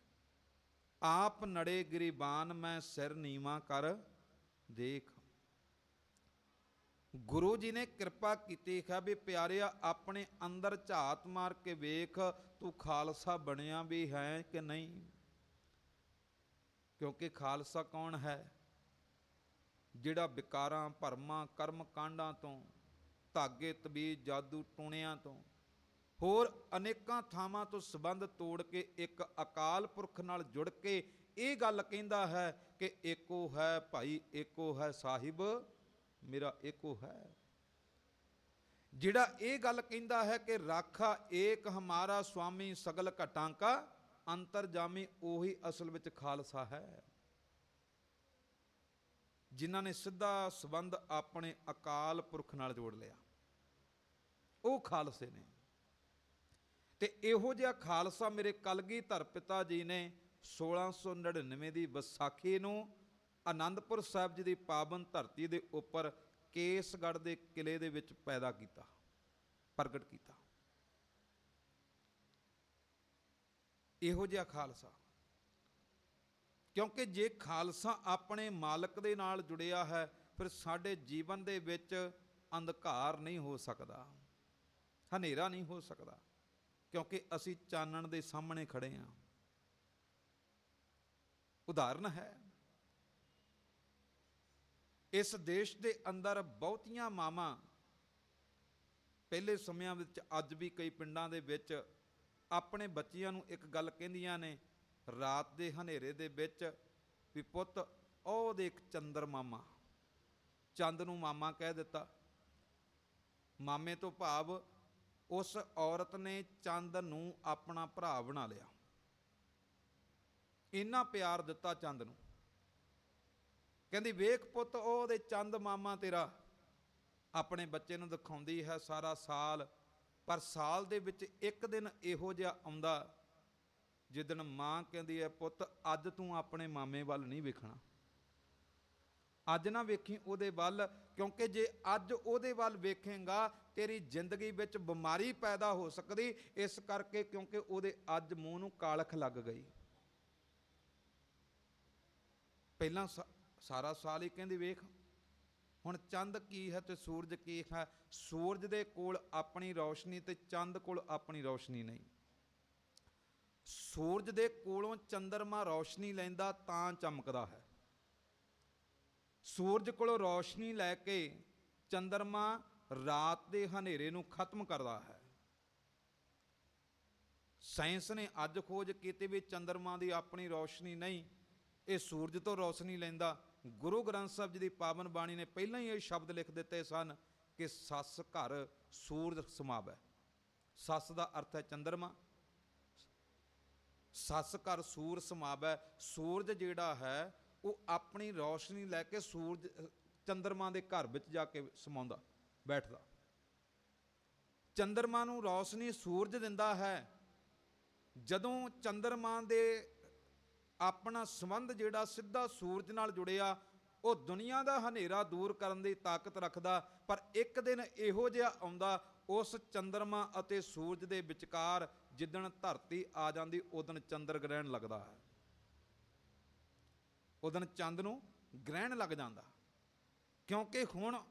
ਆਪ ਨੜੇ ਗਰੀਬਾਨ ਮੈਂ ਸਿਰ ਨੀਵਾਂ ਕਰ ਦੇਖ। ਗੁਰੂ ਜੀ ਨੇ ਕਿਰਪਾ ਕੀਤੀ ਹੈ ਵੀ ਪਿਆਰਿਆ ਆਪਣੇ ਅੰਦਰ ਝਾਤ ਮਾਰ ਕੇ ਵੇਖ ਤੂੰ ਖਾਲਸਾ ਬਣਿਆ ਵੀ ਹੈ ਕਿ ਨਹੀਂ। ਕਿਉਂਕਿ ਖਾਲਸਾ ਕੌਣ ਹੈ? ਜਿਹੜਾ ਵਿਕਾਰਾਂ ਭਰਮਾਂ ਕਰਮ ਕਾਂਡਾਂ ਤੋਂ, ਧਾਗੇ ਤਬੀਜ ਜਾਦੂ ਟੂਣਿਆਂ ਤੋਂ, ਹੋਰ ਅਨੇਕਾਂ ਥਾਵਾਂ ਤੋਂ ਸੰਬੰਧ ਤੋੜ ਕੇ ਇੱਕ ਅਕਾਲ ਪੁਰਖ ਨਾਲ ਜੁੜ ਕੇ ਇਹ ਗੱਲ ਕਹਿੰਦਾ ਹੈ ਕਿ ਏਕੋ ਹੈ ਭਾਈ, ਏਕੋ ਹੈ ਸਾਹਿਬ ਮੇਰਾ, ਏਕੋ ਹੈ। ਜਿਹੜਾ ਇਹ ਗੱਲ ਕਹਿੰਦਾ ਹੈ ਕਿ ਰਾਖਾ ਏਕ ਹਮਾਰਾ ਸੁਆਮੀ ਸਗਲ ਘਟਾਂ ਕਾ ਅੰਤਰਜਾਮੀ, ਉਹੀ ਅਸਲ ਵਿੱਚ ਖਾਲਸਾ ਹੈ। ਜਿਨ੍ਹਾਂ ਨੇ ਸਿੱਧਾ ਸੰਬੰਧ ਆਪਣੇ ਅਕਾਲ ਪੁਰਖ ਨਾਲ ਜੋੜ ਲਿਆ, ਉਹ ਖਾਲਸੇ ਨੇ। ਤੇ ਇਹੋ ਜਿਹਾ ਖਾਲਸਾ ਮੇਰੇ ਕਲਗੀਧਰ ਪਿਤਾ ਜੀ ਨੇ 1699 ਦੀ ਵਿਸਾਖੀ ਨੂੰ ਆਨੰਦਪੁਰ ਸਾਹਿਬ ਜੀ ਦੀ ਪਾਵਨ ਧਰਤੀ ਦੇ ਉੱਪਰ ਕੇਸਗੜ੍ਹ ਦੇ ਕਿਲੇ ਦੇ ਵਿੱਚ ਪੈਦਾ ਕੀਤਾ, ਪ੍ਰਗਟ ਕੀਤਾ। ਇਹੋ ਜਿਹਾ ਖਾਲਸਾ, ਕਿਉਂਕਿ ਜੇ ਖਾਲਸਾ ਆਪਣੇ ਮਾਲਕ ਦੇ ਨਾਲ ਜੁੜਿਆ ਹੈ ਫਿਰ ਸਾਡੇ ਜੀਵਨ ਦੇ ਵਿੱਚ ਅੰਧਕਾਰ ਨਹੀਂ ਹੋ ਸਕਦਾ, ਹਨੇਰਾ ਨਹੀਂ ਹੋ ਸਕਦਾ, ਕਿਉਂਕਿ ਅਸੀਂ ਚਾਨਣ ਦੇ ਸਾਹਮਣੇ ਖੜੇ ਹਾਂ। ਉਦਾਹਰਨ ਹੈ, ਇਸ ਦੇਸ਼ ਦੇ ਅੰਦਰ ਬਹੁਤੀਆਂ ਮਾਵਾਂ ਪਹਿਲੇ ਸਮਿਆਂ ਵਿੱਚ, ਅੱਜ ਵੀ ਕਈ ਪਿੰਡਾਂ ਦੇ ਵਿੱਚ ਆਪਣੇ ਬੱਚਿਆਂ ਨੂੰ ਇੱਕ ਗੱਲ ਕਹਿੰਦੀਆਂ ਨੇ ਰਾਤ ਦੇ ਹਨੇਰੇ ਦੇ ਵਿੱਚ ਵੀ ਪੁੱਤ ਉਹ ਦੇਖ ਚੰਦਰ ਮਾਮਾ, ਚੰਦ ਨੂੰ ਮਾਮਾ ਕਹਿ ਦਿੱਤਾ। ਮਾਮੇ ਤੋਂ ਭਾਵ ਉਸ ਔਰਤ ਨੇ ਚੰਦ ਨੂੰ ਆਪਣਾ ਭਰਾ ਬਣਾ ਲਿਆ, ਇੰਨਾ ਪਿਆਰ ਦਿੱਤਾ ਚੰਦ ਨੂੰ। ਕਹਿੰਦੀ ਵੇਖ ਪੁੱਤ ਉਹਦੇ ਚੰਦ ਮਾਮਾ ਤੇਰਾ, ਆਪਣੇ ਬੱਚੇ ਨੂੰ ਦਿਖਾਉਂਦੀ ਹੈ ਸਾਰਾ ਸਾਲ। ਪਰ ਸਾਲ ਦੇ ਵਿੱਚ ਇੱਕ ਦਿਨ ਇਹੋ ਜਿਹਾ ਆਉਂਦਾ ਜਿੱਦਣ ਮਾਂ ਕਹਿੰਦੀ ਹੈ ਪੁੱਤ ਅੱਜ ਤੂੰ ਆਪਣੇ ਮਾਮੇ ਵੱਲ ਨਹੀਂ ਵੇਖਣਾ, ਅੱਜ ਨਾ ਵੇਖੀ ਉਹਦੇ ਵੱਲ, ਕਿਉਂਕਿ ਜੇ ਅੱਜ ਉਹਦੇ ਵੱਲ ਵੇਖੇਂਗਾ ਤੇਰੀ ਜ਼ਿੰਦਗੀ ਵਿੱਚ ਬਿਮਾਰੀ ਪੈਦਾ ਹੋ ਸਕਦੀ। ਇਸ ਕਰਕੇ ਕਿਉਂਕਿ ਉਹਦੇ ਅੱਜ ਮੂੰਹ ਨੂੰ ਕਾਲਖ ਲੱਗ ਗਈ। ਪਹਿਲਾਂ ਸਾਰਾ ਸਾਲ ਹੀ ਕਹਿੰਦੀ ਵੇਖ, ਹੁਣ ਚੰਦ ਕੀ ਹੈ ਤੇ ਸੂਰਜ ਕੀ ਹੈ। ਸੂਰਜ ਦੇ ਕੋਲ ਆਪਣੀ ਰੌਸ਼ਨੀ ਤੇ ਚੰਦ ਕੋਲ ਆਪਣੀ ਰੌਸ਼ਨੀ ਨਹੀਂ। ਸੂਰਜ ਦੇ ਕੋਲੋਂ ਚੰਦਰਮਾ ਰੌਸ਼ਨੀ ਲੈਂਦਾ ਤਾਂ ਚਮਕਦਾ ਹੈ, ਸੂਰਜ ਕੋਲੋਂ ਰੌਸ਼ਨੀ ਲੈ ਕੇ ਚੰਦਰਮਾ ਰਾਤ ਦੇ ਹਨੇਰੇ ਨੂੰ ਖਤਮ ਕਰਦਾ ਹੈ। ਸਾਇੰਸ ਨੇ ਅੱਜ ਖੋਜ ਕੀਤੀ ਵੀ ਚੰਦਰਮਾ ਦੀ ਆਪਣੀ ਰੌਸ਼ਨੀ ਨਹੀਂ, ਇਹ ਸੂਰਜ ਤੋਂ ਰੌਸ਼ਨੀ ਲੈਂਦਾ। ਗੁਰੂ ਗ੍ਰੰਥ ਸਾਹਿਬ ਜੀ ਦੀ ਪਾਵਨ ਬਾਣੀ ਨੇ ਪਹਿਲਾਂ ਹੀ ਇਹ ਸ਼ਬਦ ਲਿਖ ਦਿੱਤੇ ਸਨ ਕਿ ਸੱਸ ਘਰ ਸੂਰਜ ਸਮਾਵੈ। ਸੱਸ ਦਾ ਅਰਥ ਹੈ ਚੰਦਰਮਾ, ਸੱਸ ਘਰ ਸੂਰ ਸਮਾਵੈ। ਸੂਰਜ ਜਿਹੜਾ ਹੈ ਉਹ ਆਪਣੀ ਰੌਸ਼ਨੀ ਲੈ ਕੇ ਸੂਰਜ ਚੰਦਰਮਾ ਦੇ ਘਰ ਵਿੱਚ ਜਾ ਕੇ ਸਮਾਉਂਦਾ, ਬੈਠਦਾ। ਚੰਦਰਮਾ ਨੂੰ ਰੌਸ਼ਨੀ ਸੂਰਜ ਦਿੰਦਾ ਹੈ। ਜਦੋਂ ਚੰਦਰਮਾ ਦੇ ਆਪਣਾ ਸੰਬੰਧ ਜਿਹੜਾ ਸਿੱਧਾ ਸੂਰਜ ਨਾਲ ਜੁੜਿਆ, ਉਹ ਦੁਨੀਆ ਦਾ ਹਨੇਰਾ ਦੂਰ ਕਰਨ ਦੀ ਤਾਕਤ ਰੱਖਦਾ। ਪਰ ਇੱਕ ਦਿਨ ਇਹੋ ਜਿਹਾ ਆਉਂਦਾ ਉਸ ਚੰਦਰਮਾ ਅਤੇ ਸੂਰਜ ਦੇ ਵਿਚਕਾਰ, ਜਿੱਦਣ ਧਰਤੀ ਆ ਜਾਂਦੀ ਉਦਣ ਚੰਦਰ ਗ੍ਰਹਿਣ ਲੱਗਦਾ ਹੈ, ਉਦਣ ਚੰਦ ਨੂੰ ਗ੍ਰਹਿਣ ਲੱਗ ਜਾਂਦਾ। ਕਿਉਂਕਿ ਹੁਣ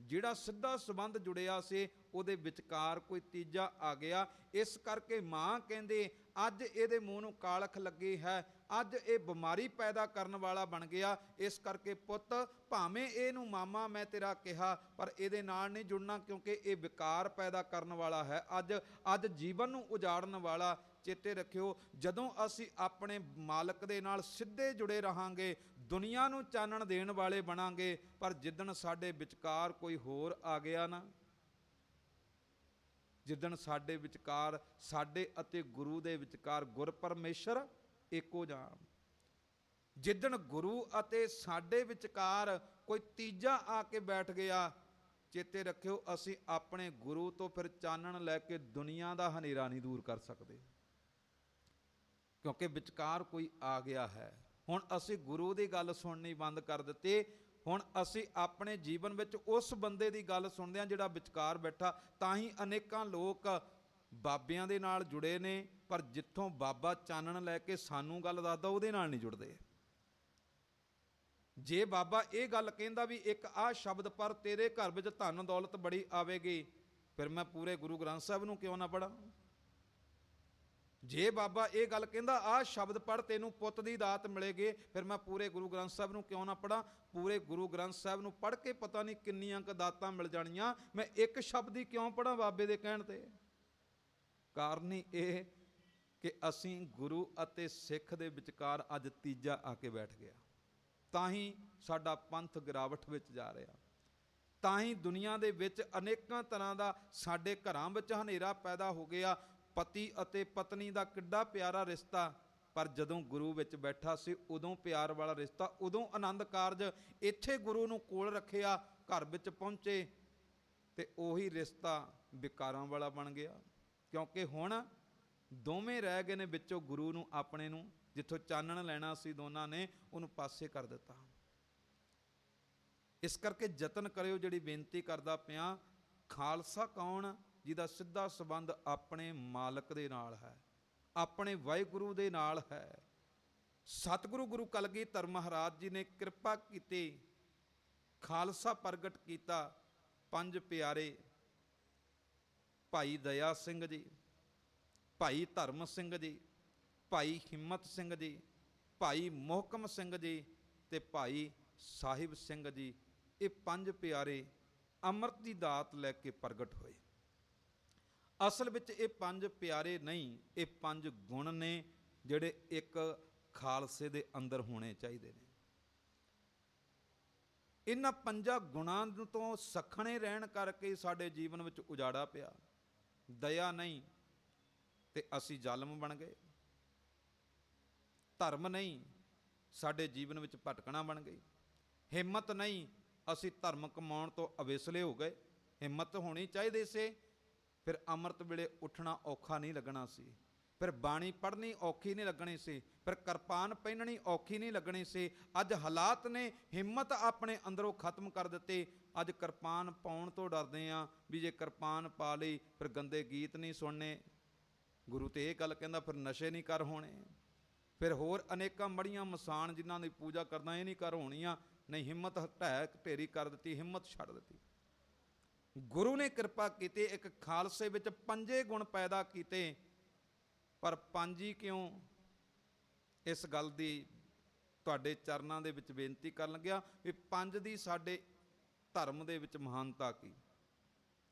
ਜਿਹੜਾ ਸਿੱਧਾ ਸੰਬੰਧ ਜੁੜਿਆ ਸੀ ਉਹਦੇ ਵਿਚਕਾਰ ਕੋਈ ਤੀਜਾ ਆ ਗਿਆ। ਇਸ ਕਰਕੇ ਮਾਂ ਕਹਿੰਦੇ ਅੱਜ ਇਹਦੇ ਮੂੰਹ ਨੂੰ ਕਾਲਖ ਲੱਗੀ ਹੈ, ਅੱਜ ਇਹ ਬਿਮਾਰੀ ਪੈਦਾ ਕਰਨ ਵਾਲਾ ਬਣ ਗਿਆ। ਇਸ ਕਰਕੇ ਪੁੱਤ ਭਾਵੇਂ ਇਹਨੂੰ ਮਾਮਾ ਮੈਂ ਤੇਰਾ ਕਿਹਾ ਪਰ ਇਹਦੇ ਨਾਲ ਨਹੀਂ ਜੁੜਨਾ, ਕਿਉਂਕਿ ਇਹ ਵਿਕਾਰ ਪੈਦਾ ਕਰਨ ਵਾਲਾ ਹੈ, ਅੱਜ ਜੀਵਨ ਨੂੰ ਉਜਾੜਨ ਵਾਲਾ। ਚੇਤੇ ਰੱਖਿਓ, ਜਦੋਂ ਅਸੀਂ ਆਪਣੇ ਮਾਲਕ ਦੇ ਨਾਲ ਸਿੱਧੇ ਜੁੜੇ ਰਹਾਂਗੇ ਦੁਨੀਆ ਨੂੰ ਚਾਨਣ ਦੇਣ ਵਾਲੇ ਬਣਾਂਗੇ। ਪਰ ਜਿੱਦਣ ਸਾਡੇ ਵਿਚਕਾਰ ਕੋਈ ਹੋਰ ਆ ਗਿਆ ਨਾ, ਜਿੱਦਣ ਸਾਡੇ ਵਿਚਕਾਰ, ਸਾਡੇ ਅਤੇ ਗੁਰੂ ਦੇ ਵਿਚਕਾਰ, ਗੁਰ ਪਰਮੇਸ਼ਰ ਏਕੋ ਜਾਣ, ਜਿੱਦਣ ਗੁਰੂ ਅਤੇ ਸਾਡੇ ਵਿਚਕਾਰ ਕੋਈ ਤੀਜਾ ਆ ਕੇ ਬੈਠ ਗਿਆ, ਚੇਤੇ ਰੱਖਿਓ ਅਸੀਂ ਆਪਣੇ ਗੁਰੂ ਤੋਂ ਫਿਰ ਚਾਨਣ ਲੈ ਕੇ ਦੁਨੀਆ ਦਾ ਹਨੇਰਾ ਨਹੀਂ ਦੂਰ ਕਰ ਸਕਦੇ, ਕਿਉਂਕਿ ਵਿਚਕਾਰ ਕੋਈ ਆ ਗਿਆ ਹੈ। ਹੁਣ ਅਸੀਂ ਗੁਰੂ ਦੀ ਗੱਲ ਸੁਣਨੀ ਬੰਦ ਕਰ ਦਿੱਤੀ, ਹੁਣ ਅਸੀਂ ਆਪਣੇ ਜੀਵਨ ਵਿੱਚ ਉਸ ਬੰਦੇ ਦੀ ਗੱਲ ਸੁਣਦੇ ਹਾਂ ਜਿਹੜਾ ਵਿਚਕਾਰ ਬੈਠਾ। ਤਾਂ ਹੀ ਅਨੇਕਾਂ ਲੋਕ ਬਾਬਿਆਂ ਦੇ ਨਾਲ ਜੁੜੇ ਨੇ, ਪਰ ਜਿੱਥੋਂ ਬਾਬਾ ਚਾਨਣ ਲੈ ਕੇ ਸਾਨੂੰ ਗੱਲ ਦੱਸਦਾ ਉਹਦੇ ਨਾਲ ਨਹੀਂ ਜੁੜਦੇ। ਜੇ ਬਾਬਾ ਇਹ ਗੱਲ ਕਹਿੰਦਾ ਵੀ ਇੱਕ ਆਹ ਸ਼ਬਦ ਪਰ ਤੇਰੇ ਘਰ ਵਿੱਚ ਧਨ ਦੌਲਤ ਬੜੀ ਆਵੇਗੀ, ਫਿਰ ਮੈਂ ਪੂਰੇ ਗੁਰੂ ਗ੍ਰੰਥ ਸਾਹਿਬ ਨੂੰ ਕਿਉਂ ਨਾ ਪੜ੍ਹਾਂ। ਜੇ ਬਾਬਾ ਇਹ ਗੱਲ ਕਹਿੰਦਾ ਆਹ ਸ਼ਬਦ ਪੜ੍ਹ ਤੈਨੂੰ ਪੁੱਤ ਦੀ ਦਾਤ ਮਿਲੇਗੀ, ਫਿਰ ਮੈਂ ਪੂਰੇ ਗੁਰੂ ਗ੍ਰੰਥ ਸਾਹਿਬ ਨੂੰ ਕਿਉਂ ਨਾ ਪੜ੍ਹਾਂ। ਪੂਰੇ ਗੁਰੂ ਗ੍ਰੰਥ ਸਾਹਿਬ ਨੂੰ ਪੜ੍ਹ ਕੇ ਪਤਾ ਨਹੀਂ ਕਿੰਨੀਆਂ ਕੁ ਦਾਤਾਂ ਮਿਲ ਜਾਣੀਆਂ, ਮੈਂ ਇੱਕ ਸ਼ਬਦ ਹੀ ਕਿਉਂ ਪੜ੍ਹਾਂ ਬਾਬੇ ਦੇ ਕਹਿਣ ਤੇ। ਕਾਰਨ ਹੀ ਇਹ ਕਿ ਅਸੀਂ ਗੁਰੂ ਅਤੇ ਸਿੱਖ ਦੇ ਵਿਚਕਾਰ ਅੱਜ ਤੀਜਾ ਆ ਕੇ ਬੈਠ ਗਿਆ। ਤਾਂ ਹੀ ਸਾਡਾ ਪੰਥ ਗਿਰਾਵਟ ਵਿੱਚ ਜਾ ਰਿਹਾ, ਤਾਂ ਹੀ ਦੁਨੀਆ ਦੇ ਵਿੱਚ ਅਨੇਕਾਂ ਤਰ੍ਹਾਂ ਦਾ ਸਾਡੇ ਘਰਾਂ ਵਿੱਚ ਹਨੇਰਾ ਪੈਦਾ ਹੋ ਗਿਆ। ਪਤੀ ਅਤੇ ਪਤਨੀ ਦਾ ਕਿੱਡਾ ਪਿਆਰਾ ਰਿਸ਼ਤਾ, ਪਰ ਜਦੋਂ ਗੁਰੂ ਵਿੱਚ ਬੈਠਾ ਸੀ ਉਦੋਂ ਪਿਆਰ ਵਾਲਾ ਰਿਸ਼ਤਾ, ਉਦੋਂ ਆਨੰਦ ਕਾਰਜ। ਇੱਥੇ ਗੁਰੂ ਨੂੰ ਕੋਲ ਰੱਖਿਆ, ਘਰ ਵਿੱਚ ਪਹੁੰਚੇ ਤੇ ਉਹੀ ਰਿਸ਼ਤਾ ਵਿਕਾਰਾਂ ਵਾਲਾ ਬਣ ਗਿਆ, ਕਿਉਂਕਿ ਹੁਣ ਦੋਵੇਂ ਰਹਿ ਗਏ ਨੇ ਵਿੱਚੋਂ ਗੁਰੂ ਨੂੰ ਆਪਣੇ ਨੂੰ, ਜਿੱਥੋਂ ਚਾਨਣ ਲੈਣਾ ਸੀ ਦੋਨਾਂ ਨੇ ਉਹਨੂੰ ਪਾਸੇ ਕਰ ਦਿੱਤਾ। ਇਸ ਕਰਕੇ ਯਤਨ ਕਰਿਓ, ਜਿਹੜੀ ਬੇਨਤੀ ਕਰਦਾ ਪਿਆ, ਖਾਲਸਾ ਕੌਣ? ਜਿਹਦਾ ਸਿੱਧਾ ਸੰਬੰਧ ਆਪਣੇ ਮਾਲਕ ਦੇ ਨਾਲ ਹੈ, ਆਪਣੇ ਵਾਹਿਗੁਰੂ ਦੇ ਨਾਲ ਹੈ। ਸਤਿਗੁਰੂ ਗੁਰੂ ਕਲਗੀਧਰ ਮਹਾਰਾਜ ਜੀ ਨੇ ਕਿਰਪਾ ਕੀਤੀ, ਖਾਲਸਾ ਪ੍ਰਗਟ ਕੀਤਾ। ਪੰਜ ਪਿਆਰੇ ਭਾਈ ਦਇਆ ਸਿੰਘ ਜੀ, ਭਾਈ ਧਰਮ ਸਿੰਘ ਜੀ, ਭਾਈ ਹਿੰਮਤ ਸਿੰਘ ਜੀ, ਭਾਈ ਮੋਹਕਮ ਸਿੰਘ ਜੀ ਤੇ ਭਾਈ ਸਾਹਿਬ ਸਿੰਘ ਜੀ, ਇਹ ਪੰਜ ਪਿਆਰੇ ਅੰਮ੍ਰਿਤ ਦੀ ਦਾਤ ਲੈ ਕੇ ਪ੍ਰਗਟ ਹੋਏ। ਅਸਲ ਵਿੱਚ ਇਹ ਪੰਜ ਪਿਆਰੇ ਨਹੀਂ, ਇਹ ਪੰਜ ਗੁਣ ਨੇ ਜਿਹੜੇ ਇੱਕ ਖਾਲਸੇ ਦੇ ਅੰਦਰ ਹੋਣੇ ਚਾਹੀਦੇ ਨੇ। ਇਹਨਾਂ ਪੰਜਾਂ ਗੁਣਾਂ ਤੋਂ ਸਖਣੇ ਰਹਿਣ ਕਰਕੇ ਸਾਡੇ ਜੀਵਨ ਵਿੱਚ ਉਜਾੜਾ ਪਿਆ। ਦਇਆ ਨਹੀਂ ਤੇ ਅਸੀਂ ਜ਼ਾਲਮ ਬਣ ਗਏ, ਧਰਮ ਨਹੀਂ ਸਾਡੇ ਜੀਵਨ ਵਿੱਚ ਭਟਕਣਾ ਬਣ ਗਈ, ਹਿੰਮਤ ਨਹੀਂ ਅਸੀਂ ਧਰਮ ਕਮਾਉਣ ਤੋਂ ਅਵੇਸਲੇ ਹੋ ਗਏ। ਹਿੰਮਤ ਹੋਣੀ ਚਾਹੀਦੀ ਸੀ, ਫਿਰ ਅੰਮ੍ਰਿਤ ਵੇਲੇ ਉੱਠਣਾ ਔਖਾ ਨਹੀਂ ਲੱਗਣਾ ਸੀ, ਫਿਰ ਬਾਣੀ ਪੜ੍ਹਨੀ ਔਖੀ ਨਹੀਂ ਲੱਗਣੀ ਸੀ, ਫਿਰ ਕਿਰਪਾਨ ਪਹਿਨਣੀ ਔਖੀ ਨਹੀਂ ਲੱਗਣੀ ਸੀ। ਅੱਜ ਹਾਲਾਤ ਨੇ ਹਿੰਮਤ ਆਪਣੇ ਅੰਦਰੋਂ ਖਤਮ ਕਰ ਦਿੱਤੀ। ਅੱਜ ਕਿਰਪਾਨ ਪਾਉਣ ਤੋਂ ਡਰਦੇ ਹਾਂ ਵੀ ਜੇ ਕਿਰਪਾਨ ਪਾ ਲਈ ਫਿਰ ਗੰਦੇ ਗੀਤ ਨਹੀਂ ਸੁਣਨੇ। ਗੁਰੂ ਤੇ ਇਹ ਗੱਲ ਕਹਿੰਦਾ ਫਿਰ ਨਸ਼ੇ ਨਹੀਂ ਕਰ ਹੋਣੇ, ਫਿਰ ਹੋਰ ਅਨੇਕਾਂ ਮੜੀਆਂ ਮਸਾਨ ਜਿਨ੍ਹਾਂ ਦੀ ਪੂਜਾ ਕਰਦਾ ਇਹ ਨਹੀਂ ਕਰ ਹੋਣੀਆਂ। ਨਹੀਂ, ਹਿੰਮਤ ਢਹਿ ਢੇਰੀ ਕਰ ਦਿੱਤੀ, ਹਿੰਮਤ ਛੱਡ ਦਿੱਤੀ। ਗੁਰੂ ਨੇ ਕਿਰਪਾ ਕੀਤੀ, ਇੱਕ ਖਾਲਸੇ ਵਿੱਚ ਪੰਜੇ ਗੁਣ ਪੈਦਾ ਕੀਤੇ। ਪਰ ਪੰਜ ਹੀ ਕਿਉਂ? ਇਸ ਗੱਲ ਦੀ ਤੁਹਾਡੇ ਚਰਨਾਂ ਦੇ ਵਿੱਚ ਬੇਨਤੀ ਕਰਨ ਲੱਗਿਆ ਵੀ ਪੰਜ ਦੀ ਸਾਡੇ ਧਰਮ ਦੇ ਵਿੱਚ ਮਹਾਨਤਾ ਕੀ?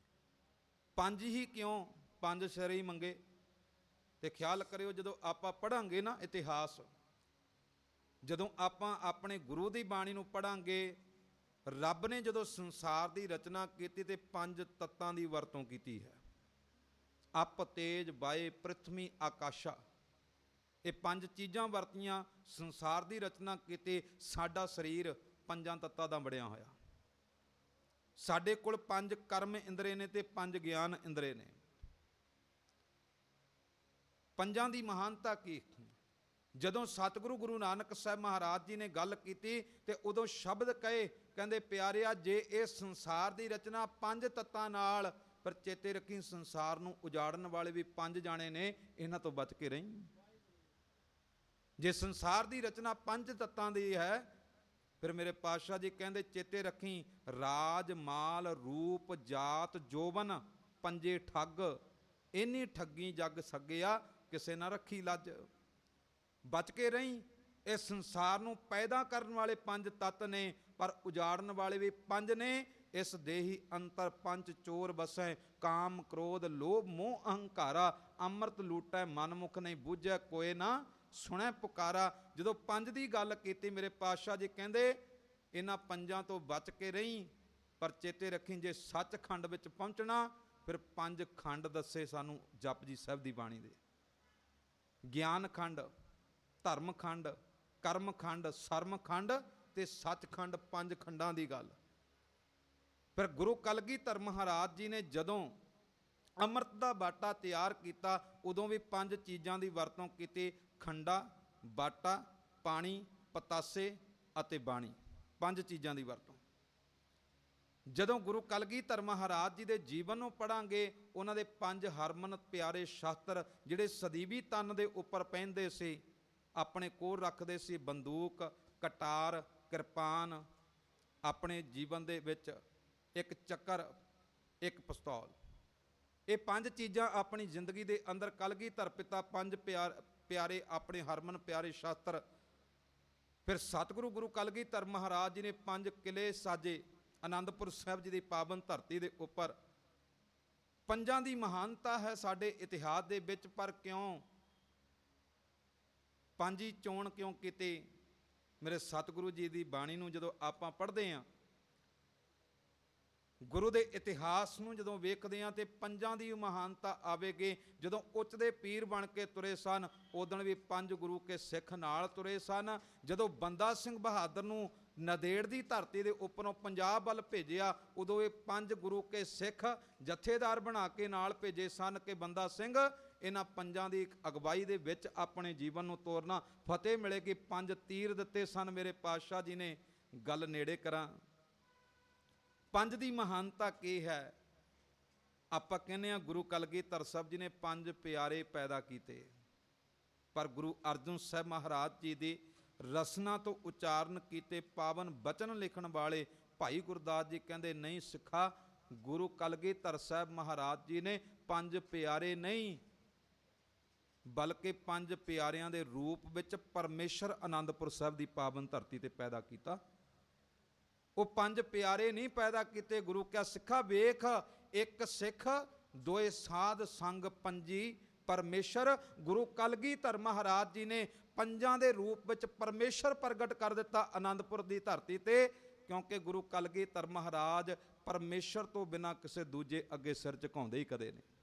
ਪੰਜ ਹੀ ਕਿਉਂ? ਪੰਜ ਸ਼ਰਈ ਮੰਗੇ। ਤੇ ਖਿਆਲ ਕਰਿਓ, ਜਦੋਂ ਆਪਾਂ ਪੜ੍ਹਾਂਗੇ ਨਾ ਇਤਿਹਾਸ, ਜਦੋਂ ਆਪਾਂ ਆਪਣੇ ਗੁਰੂ ਦੀ ਬਾਣੀ ਨੂੰ ਪੜ੍ਹਾਂਗੇ, ਰੱਬ ਨੇ ਜਦੋਂ ਸੰਸਾਰ ਦੀ ਰਚਨਾ ਕੀਤੀ ਤੇ ਪੰਜ ਤੱਤਾਂ ਦੀ ਵਰਤੋਂ ਕੀਤੀ ਹੈ। ਅਪ, ਤੇਜ, ਵਾਯ, ਪ੍ਰਿਥਵੀ, ਆਕਾਸ਼ਾ, ਇਹ ਪੰਜ ਚੀਜ਼ਾਂ ਵਰਤੀਆਂ, ਸੰਸਾਰ ਦੀ ਰਚਨਾ ਕੀਤੀ। ਸਾਡਾ ਸਰੀਰ ਪੰਜਾਂ ਤੱਤਾਂ ਦਾ ਬਣਿਆ ਹੋਇਆ। ਸਾਡੇ ਕੋਲ ਪੰਜ ਕਰਮ ਇੰਦਰੇ ਨੇ ਤੇ ਪੰਜ ਗਿਆਨ ਇੰਦਰੇ ਨੇ। ਪੰਜਾਂ ਦੀ ਮਹਾਨਤਾ ਕੀ? ਜਦੋਂ ਸਤਿਗੁਰੂ ਗੁਰੂ ਨਾਨਕ ਸਾਹਿਬ ਮਹਾਰਾਜ ਜੀ ਨੇ ਗੱਲ ਕੀਤੀ ਤੇ ਉਦੋਂ ਸ਼ਬਦ ਕਹੇ, ਕਹਿੰਦੇ ਪਿਆਰਿਆ, ਜੇ ਇਹ ਸੰਸਾਰ ਦੀ ਰਚਨਾ ਪੰਜ ਤੱਤਾਂ ਨਾਲ, ਪਰ ਚੇਤੇ ਰੱਖੀ ਸੰਸਾਰ ਨੂੰ ਉਜਾੜਨ ਵਾਲੇ ਵੀ ਪੰਜ ਜਾਣੇ ਨੇ, ਇਹਨਾਂ ਤੋਂ ਬਚ ਕੇ ਰਹੀਂ। ਜੇ ਸੰਸਾਰ ਦੀ ਰਚਨਾ ਪੰਜ ਤੱਤਾਂ ਦੀ ਹੈ, ਫਿਰ ਮੇਰੇ ਪਾਤਸ਼ਾਹ ਜੀ ਕਹਿੰਦੇ ਚੇਤੇ ਰੱਖੀ, ਰਾਜ, ਮਾਲ, ਰੂਪ, ਜਾਤ, ਜੋਬਨ, ਪੰਜੇ ਠੱਗ, ਇੰਨੀ ਠੱਗੀ ਜੱਗ ਸੱਗਿਆ, ਕਿਸੇ ਨਾ ਰੱਖੀ ਲੱਜ। ਬਚ ਕੇ ਰਹੀਂ। ਇਸ ਸੰਸਾਰ ਨੂੰ ਪੈਦਾ ਕਰਨ ਵਾਲੇ ਪੰਜ ਤੱਤ ਨੇ, ਪਰ ਉਜਾੜਨ ਵਾਲੇ ਵੀ ਪੰਜ ਨੇ। ਇਸ ਦੇਹੀ ਅੰਤਰ ਪੰਜ ਚੋਰ ਵਸੈ, ਕਾਮ, ਕ੍ਰੋਧ, ਲੋਭ, ਮੋਹ, ਅਹੰਕਾਰਾ। ਅੰਮ੍ਰਿਤ ਲੂਟੈ ਮਨ ਮੁਖ, ਨਹੀਂ ਬੂਝੈ ਕੋਏ ਨਾ ਸੁਣੈ ਪੁਕਾਰਾ। ਜਦੋਂ ਪੰਜ ਦੀ ਗੱਲ ਕੀਤੀ, ਮੇਰੇ ਪਾਤਸ਼ਾਹ ਜੀ ਕਹਿੰਦੇ ਇਹਨਾਂ ਪੰਜਾਂ ਤੋਂ ਬਚ ਕੇ ਰਹੀਂ, ਪਰ ਚੇਤੇ ਰੱਖੀ ਜੇ ਸੱਚਖੰਡ ਵਿੱਚ ਪਹੁੰਚਣਾ, ਫਿਰ ਪੰਜ ਖੰਡ ਦੱਸੇ ਸਾਨੂੰ ਜਪਜੀ ਸਾਹਿਬ ਦੀ ਬਾਣੀ ਦੇ। ਗਿਆਨ ਖੰਡ, ਧਰਮ ਖੰਡ, ਕਰਮ ਖੰਡ, ਸਰਮ ਖੰਡ ਤੇ ਸੱਚਖੰਡ, ਪੰਜ ਖੰਡਾਂ ਦੀ ਗੱਲ। ਫਿਰ ਗੁਰੂ ਕਲਗੀਧਰ ਮਹਾਰਾਜ ਜੀ ਨੇ ਜਦੋਂ ਅੰਮ੍ਰਿਤ ਦਾ ਬਾਟਾ ਤਿਆਰ ਕੀਤਾ, ਉਦੋਂ ਵੀ ਪੰਜ ਚੀਜ਼ਾਂ ਦੀ ਵਰਤੋਂ ਕੀਤੀ। ਖੰਡਾ, ਬਾਟਾ, ਪਾਣੀ, ਪਤਾਸੇ ਅਤੇ ਬਾਣੀ, ਪੰਜ ਚੀਜ਼ਾਂ ਦੀ ਵਰਤੋਂ। ਜਦੋਂ ਗੁਰੂ ਕਲਗੀਧਰ ਮਹਾਰਾਜ ਜੀ ਦੇ ਜੀਵਨ ਨੂੰ ਪੜ੍ਹਾਂਗੇ, ਉਹਨਾਂ ਦੇ 5 ਹਰਮਨ ਪਿਆਰੇ ਸ਼ਾਸਤਰ ਜਿਹੜੇ ਸਦੀਵੀ ਤਨ ਦੇ ਉੱਪਰ ਪਹਿਨਦੇ ਸੀ, ਆਪਣੇ ਕੋਲ ਰੱਖਦੇ ਸੀ, ਬੰਦੂਕ, ਕਟਾਰ, ਕਿਰਪਾਨ, ਆਪਣੇ ਜੀਵਨ ਦੇ ਵਿੱਚ ਇੱਕ ਚੱਕਰ, ਇੱਕ ਪਿਸਤੌਲ, ਇਹ 5 ਚੀਜ਼ਾਂ ਆਪਣੀ ਜ਼ਿੰਦਗੀ ਦੇ ਅੰਦਰ ਕਲਗੀਧਰ ਪਿਤਾ 5 ਪਿਆਰੇ ਆਪਣੇ ਹਰਮਨ ਪਿਆਰੇ ਸ਼ਾਸਤਰ। ਫਿਰ ਸਤਿਗੁਰੂ ਗੁਰੂ ਕਲਗੀਧਰ ਮਹਾਰਾਜ ਜੀ ਨੇ 5 ਕਿਲੇ ਸਾਜੇ ਆਨੰਦਪੁਰ ਸਾਹਿਬ ਜੀ ਦੀ ਪਾਵਨ ਧਰਤੀ ਦੇ ਉੱਪਰ। 5 ਦੀ ਮਹਾਨਤਾ ਹੈ ਸਾਡੇ ਇਤਿਹਾਸ ਦੇ ਵਿੱਚ, ਪਰ ਕਿਉਂ 5 ਹੀ ਚੋਣ ਕਿਉਂ ਕੀਤੀ? ਮੇਰੇ ਸਤਿਗੁਰੂ ਜੀ ਦੀ ਬਾਣੀ ਨੂੰ ਜਦੋਂ ਆਪਾਂ ਪੜ੍ਹਦੇ ਹਾਂ, ਗੁਰੂ ਦੇ ਇਤਿਹਾਸ ਨੂੰ ਜਦੋਂ ਵੇਖਦੇ ਹਾਂ, ਤੇ 5 ਦੀ ਮਹਾਨਤਾ ਆਵੇਗੀ। ਜਦੋਂ ਉੱਚ ਦੇ ਪੀਰ ਬਣ ਕੇ ਤੁਰੇ ਸਨ, ਉਦੋਂ ਵੀ 5 ਗੁਰੂ ਕੇ ਸਿੱਖ ਨਾਲ ਤੁਰੇ ਸਨ। ਜਦੋਂ ਬੰਦਾ ਸਿੰਘ ਬਹਾਦਰ ਨੂੰ ਨਦੇੜ ਦੀ ਧਰਤੀ ਦੇ ਉੱਪਰੋਂ ਪੰਜਾਬ ਵੱਲ ਭੇਜਿਆ, ਉਦੋਂ ਇਹ 5 ਗੁਰੂ ਕੇ ਸਿੱਖ ਜਥੇਦਾਰ ਬਣਾ ਕੇ ਨਾਲ ਭੇਜੇ ਸਨ ਕਿ ਬੰਦਾ ਸਿੰਘ ਇਹਨਾਂ 5 ਦੀ ਅਗਵਾਈ ਦੇ ਵਿੱਚ ਆਪਣੇ ਜੀਵਨ ਨੂੰ ਤੋਰਨਾ, ਫਤਿਹ ਮਿਲੇਗੀ। 5 ਤੀਰ ਦਿੱਤੇ ਸਨ ਮੇਰੇ ਪਾਤਸ਼ਾਹ ਜੀ ਨੇ। ਗੱਲ ਨੇੜੇ ਕਰਾਂ, 5 ਦੀ ਮਹਾਨਤਾ ਕੀ ਹੈ? ਆਪਾਂ ਕਹਿੰਦੇ ਹਾਂ ਗੁਰੂ ਕਲਗੀਧਰ ਸਾਹਿਬ ਜੀ ਨੇ 5 ਪਿਆਰੇ ਪੈਦਾ ਕੀਤੇ, ਪਰ ਗੁਰੂ ਅਰਜਨ ਸਾਹਿਬ ਮਹਾਰਾਜ ਜੀ ਦੀ ਰਸਨਾ ਤੋਂ ਉਚਾਰਨ ਕੀਤੇ ਪਾਵਨ ਬਚਨ ਲਿਖਣ ਵਾਲੇ ਭਾਈ ਗੁਰਦਾਸ ਜੀ ਕਹਿੰਦੇ, ਨਹੀਂ ਸਿੱਖਾ, ਗੁਰੂ ਕਲਗੀਧਰ ਸਾਹਿਬ ਮਹਾਰਾਜ ਜੀ ਨੇ 5 ਪਿਆਰੇ ਨਹੀਂ, ਬਲਕਿ 5 ਪਿਆਰਿਆਂ ਦੇ ਰੂਪ ਵਿੱਚ ਪਰਮੇਸ਼ਰ ਆਨੰਦਪੁਰ ਸਾਹਿਬ ਦੀ ਪਾਵਨ ਧਰਤੀ ਤੇ ਪੈਦਾ ਕੀਤਾ। ਉਹ 5 ਪਿਆਰੇ ਨਹੀਂ ਪੈਦਾ ਕੀਤੇ। ਗੁਰੂ ਕਿਹਾ, ਸਿੱਖਾ ਵੇਖ, ਇੱਕ ਸਿੱਖ ਦੋਏ ਸਾਧ ਸੰਗ ਪੰਜੀ ਪਰਮੇਸ਼ਰ। ਗੁਰੂ ਕਲਗੀਧਰ ਮਹਾਰਾਜ ਜੀ ਨੇ 5 ਦੇ ਰੂਪ ਵਿੱਚ ਪਰਮੇਸ਼ਰ ਪ੍ਰਗਟ ਕਰ ਦਿੱਤਾ ਆਨੰਦਪੁਰ ਦੀ ਧਰਤੀ ਤੇ, ਕਿਉਂਕਿ ਗੁਰੂ ਕਲਗੀਧਰ ਮਹਾਰਾਜ ਪਰਮੇਸ਼ਰ ਤੋਂ ਬਿਨਾਂ ਕਿਸੇ ਦੂਜੇ ਅੱਗੇ ਸਿਰ ਝੁਕਾਉਂਦੇ ਹੀ ਕਦੇ ਨਹੀਂ।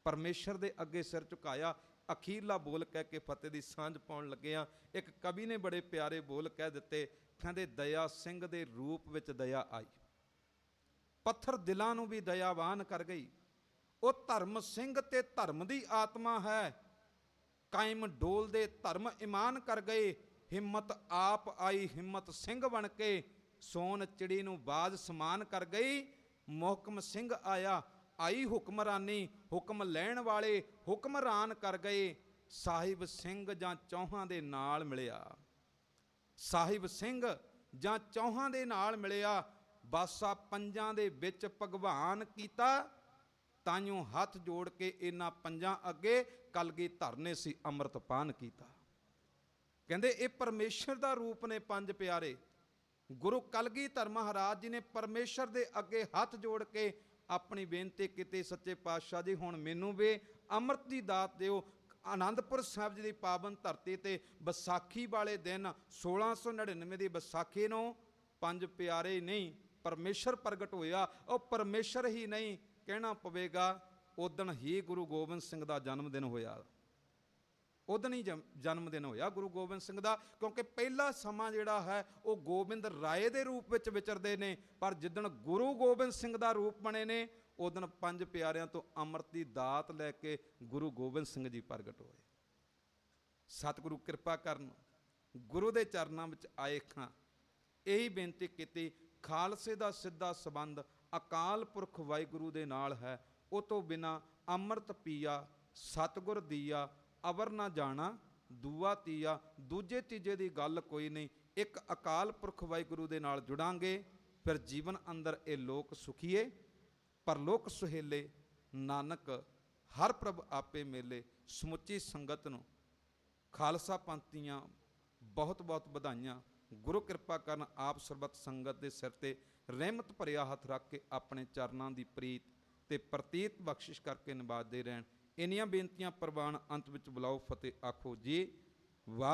ਪਰਮੇਸ਼ਰ ਦੇ ਅੱਗੇ ਸਿਰ ਝੁਕਾਇਆ। ਅਖੀਰਲਾ ਬੋਲ ਕਹਿ ਕੇ ਫਤਿਹ ਦੀ ਸਾਂਝ ਪਾਉਣ ਲੱਗਿਆ। ਇੱਕ ਕਵੀ ਨੇ ਬੜੇ ਪਿਆਰੇ ਬੋਲ ਕਹਿ ਦਿੱਤੇ, ਕਹਿੰਦੇ, ਦਇਆ ਸਿੰਘ ਦੇ ਰੂਪ ਵਿੱਚ ਦਇਆ ਆਈ, ਪੱਥਰ ਦਿਲਾਂ ਨੂੰ ਵੀ ਦਇਆਵਾਨ ਕਰ ਗਈ। ਉਹ ਧਰਮ ਸਿੰਘ ਤੇ ਧਰਮ ਦੀ ਆਤਮਾ ਹੈ, ਕਾਇਮ ਡੋਲ ਦੇ ਧਰਮ ਇਮਾਨ ਕਰ ਗਏ। ਹਿੰਮਤ ਆਪ ਆਈ ਹਿੰਮਤ ਸਿੰਘ ਬਣ ਕੇ, ਸੋਨ ਚਿੜੀ ਨੂੰ ਬਾਜ਼ ਸਮਾਨ ਕਰ ਗਈ। ਮੁਹਕਮ ਸਿੰਘ ਆਇਆ ਆਈ ਹੁਕਮਰਾਨੀ, ਹੁਕਮ ਲੈਣ ਵਾਲੇ ਹੁਕਮਰਾਨ ਕਰ ਗਏ। ਸਾਹਿਬ ਸਿੰਘ ਜਾਂ ਚੌਹਾਂ ਦੇ ਨਾਲ ਮਿਲਿਆ, ਸਾਹਿਬ ਸਿੰਘ ਜਾਂ ਚੌਹਾਂ ਦੇ ਨਾਲ ਮਿਲਿਆ। ਬਾਸਾ 5 ਦੇ ਵਿੱਚ ਭਗਵਾਨ ਕੀਤਾ, ਤਾਈਓ ਹੱਥ ਜੋੜ ਕੇ ਇਹਨਾਂ 5 ਅੱਗੇ ਕਲਗੀਧਰ ਨੇ ਸੀ ਅੰਮ੍ਰਿਤ ਪਾਨ ਕੀਤਾ। ਕਹਿੰਦੇ ਇਹ ਪਰਮੇਸ਼ਰ ਦਾ ਰੂਪ ਨੇ 5 ਪਿਆਰੇ। ਗੁਰੂ ਕਲਗੀਧਰ ਮਹਾਰਾਜ ਜੀ ਨੇ ਪਰਮੇਸ਼ਰ ਦੇ ਅੱਗੇ ਹੱਥ ਜੋੜ ਕੇ ਆਪਣੀ ਬੇਨਤੀ ਕੀਤੀ, ਸੱਚੇ ਪਾਤਸ਼ਾਹ ਜੀ ਹੁਣ ਮੈਨੂੰ ਵੀ ਅੰਮ੍ਰਿਤ ਦੀ ਦਾਤ ਦਿਓ। ਆਨੰਦਪੁਰ ਸਾਹਿਬ ਜੀ ਦੀ ਪਾਵਨ ਧਰਤੀ ਤੇ ਵਿਸਾਖੀ ਵਾਲੇ ਦਿਨ 1699 ਦੀ ਵਿਸਾਖੀ ਨੂੰ 5 ਪਿਆਰੇ ਨਹੀਂ ਪਰਮੇਸ਼ਰ ਪ੍ਰਗਟ ਹੋਇਆ। ਉਹ ਪਰਮੇਸ਼ਰ ਹੀ ਨਹੀਂ ਕਹਿਣਾ ਪਵੇਗਾ, ਉਦਣ ਹੀ ਗੁਰੂ ਗੋਬਿੰਦ ਸਿੰਘ ਦਾ ਜਨਮ ਦਿਨ ਹੋਇਆ। ਉਦਣ ਹੀ ਜਨਮ ਦਿਨ ਹੋਇਆ ਗੁਰੂ ਗੋਬਿੰਦ ਸਿੰਘ ਦਾ, ਕਿਉਂਕਿ ਪਹਿਲਾ ਸਮਾਂ ਜਿਹੜਾ ਹੈ ਉਹ ਗੋਬਿੰਦ ਰਾਏ ਦੇ ਰੂਪ ਵਿੱਚ ਵਿਚਰਦੇ ਨੇ, ਪਰ ਜਿੱਦਣ ਗੁਰੂ ਗੋਬਿੰਦ ਸਿੰਘ ਦਾ ਰੂਪ ਬਣੇ ਨੇ, ਉਦਣ 5 ਪਿਆਰਿਆਂ ਤੋਂ ਅੰਮ੍ਰਿਤ ਦੀ ਦਾਤ ਲੈ ਕੇ ਗੁਰੂ ਗੋਬਿੰਦ ਸਿੰਘ ਜੀ ਪ੍ਰਗਟ ਹੋਏ। ਸਤਿਗੁਰੂ ਕਿਰਪਾ ਕਰਨ, ਗੁਰੂ ਦੇ ਚਰਨਾਂ ਵਿੱਚ ਆਏ ਖਾਂ ਇਹੀ ਬੇਨਤੀ ਕੀਤੀ, ਖਾਲਸੇ ਦਾ ਸਿੱਧਾ ਸੰਬੰਧ ਅਕਾਲ ਪੁਰਖ ਵਾਹਿਗੁਰੂ ਦੇ ਨਾਲ ਹੈ। ਉਹ ਤੋਂ ਬਿਨਾਂ ਅੰਮ੍ਰਿਤ ਪੀਆ ਸਤਿਗੁਰ ਦੀਆ, ਅਵਰ ਨਾ ਜਾਣਾ ਦੂਆ ਤੀਆ। ਦੂਜੇ ਤੀਜੇ ਦੀ ਗੱਲ ਕੋਈ ਨਹੀਂ, ਇੱਕ ਅਕਾਲ ਪੁਰਖ ਵਾਹਿਗੁਰੂ ਦੇ ਨਾਲ ਜੁੜਾਂਗੇ, ਫਿਰ ਜੀਵਨ ਅੰਦਰ ਇਹ ਲੋਕ ਸੁਖੀਏ ਪਰਲੋਕ ਸੁਹੇਲੇ। ਨਾਨਕ ਹਰ ਪ੍ਰਭ ਆਪੇ ਮੇਲੇ। ਸਮੁੱਚੀ ਸੰਗਤ ਨੂੰ ਖਾਲਸਾ ਪੰਥ ਦੀਆਂ ਬਹੁਤ ਬਹੁਤ ਵਧਾਈਆਂ। ਗੁਰੂ ਕਿਰਪਾ ਕਰਨ, ਆਪ ਸਰਬੱਤ ਸੰਗਤ ਦੇ ਸਿਰ ਤੇ ਰਹਿਮਤ ਭਰਿਆ ਹੱਥ ਰੱਖ ਕੇ ਆਪਣੇ ਚਰਨਾਂ ਦੀ ਪ੍ਰੀਤ ਤੇ ਪ੍ਰਤੀਤ ਬਖਸ਼ਿਸ਼ ਕਰਕੇ ਨਿਵਾਜਦੇ ਰਹਿਣ। ਇੰਨੀਆਂ ਬੇਨਤੀਆਂ ਪ੍ਰਵਾਨ ਅੰਤ ਵਿੱਚ ਬੁਲਾਓ ਫਤਿਹ ਆਖੋ ਜੀ ਵਾਹ।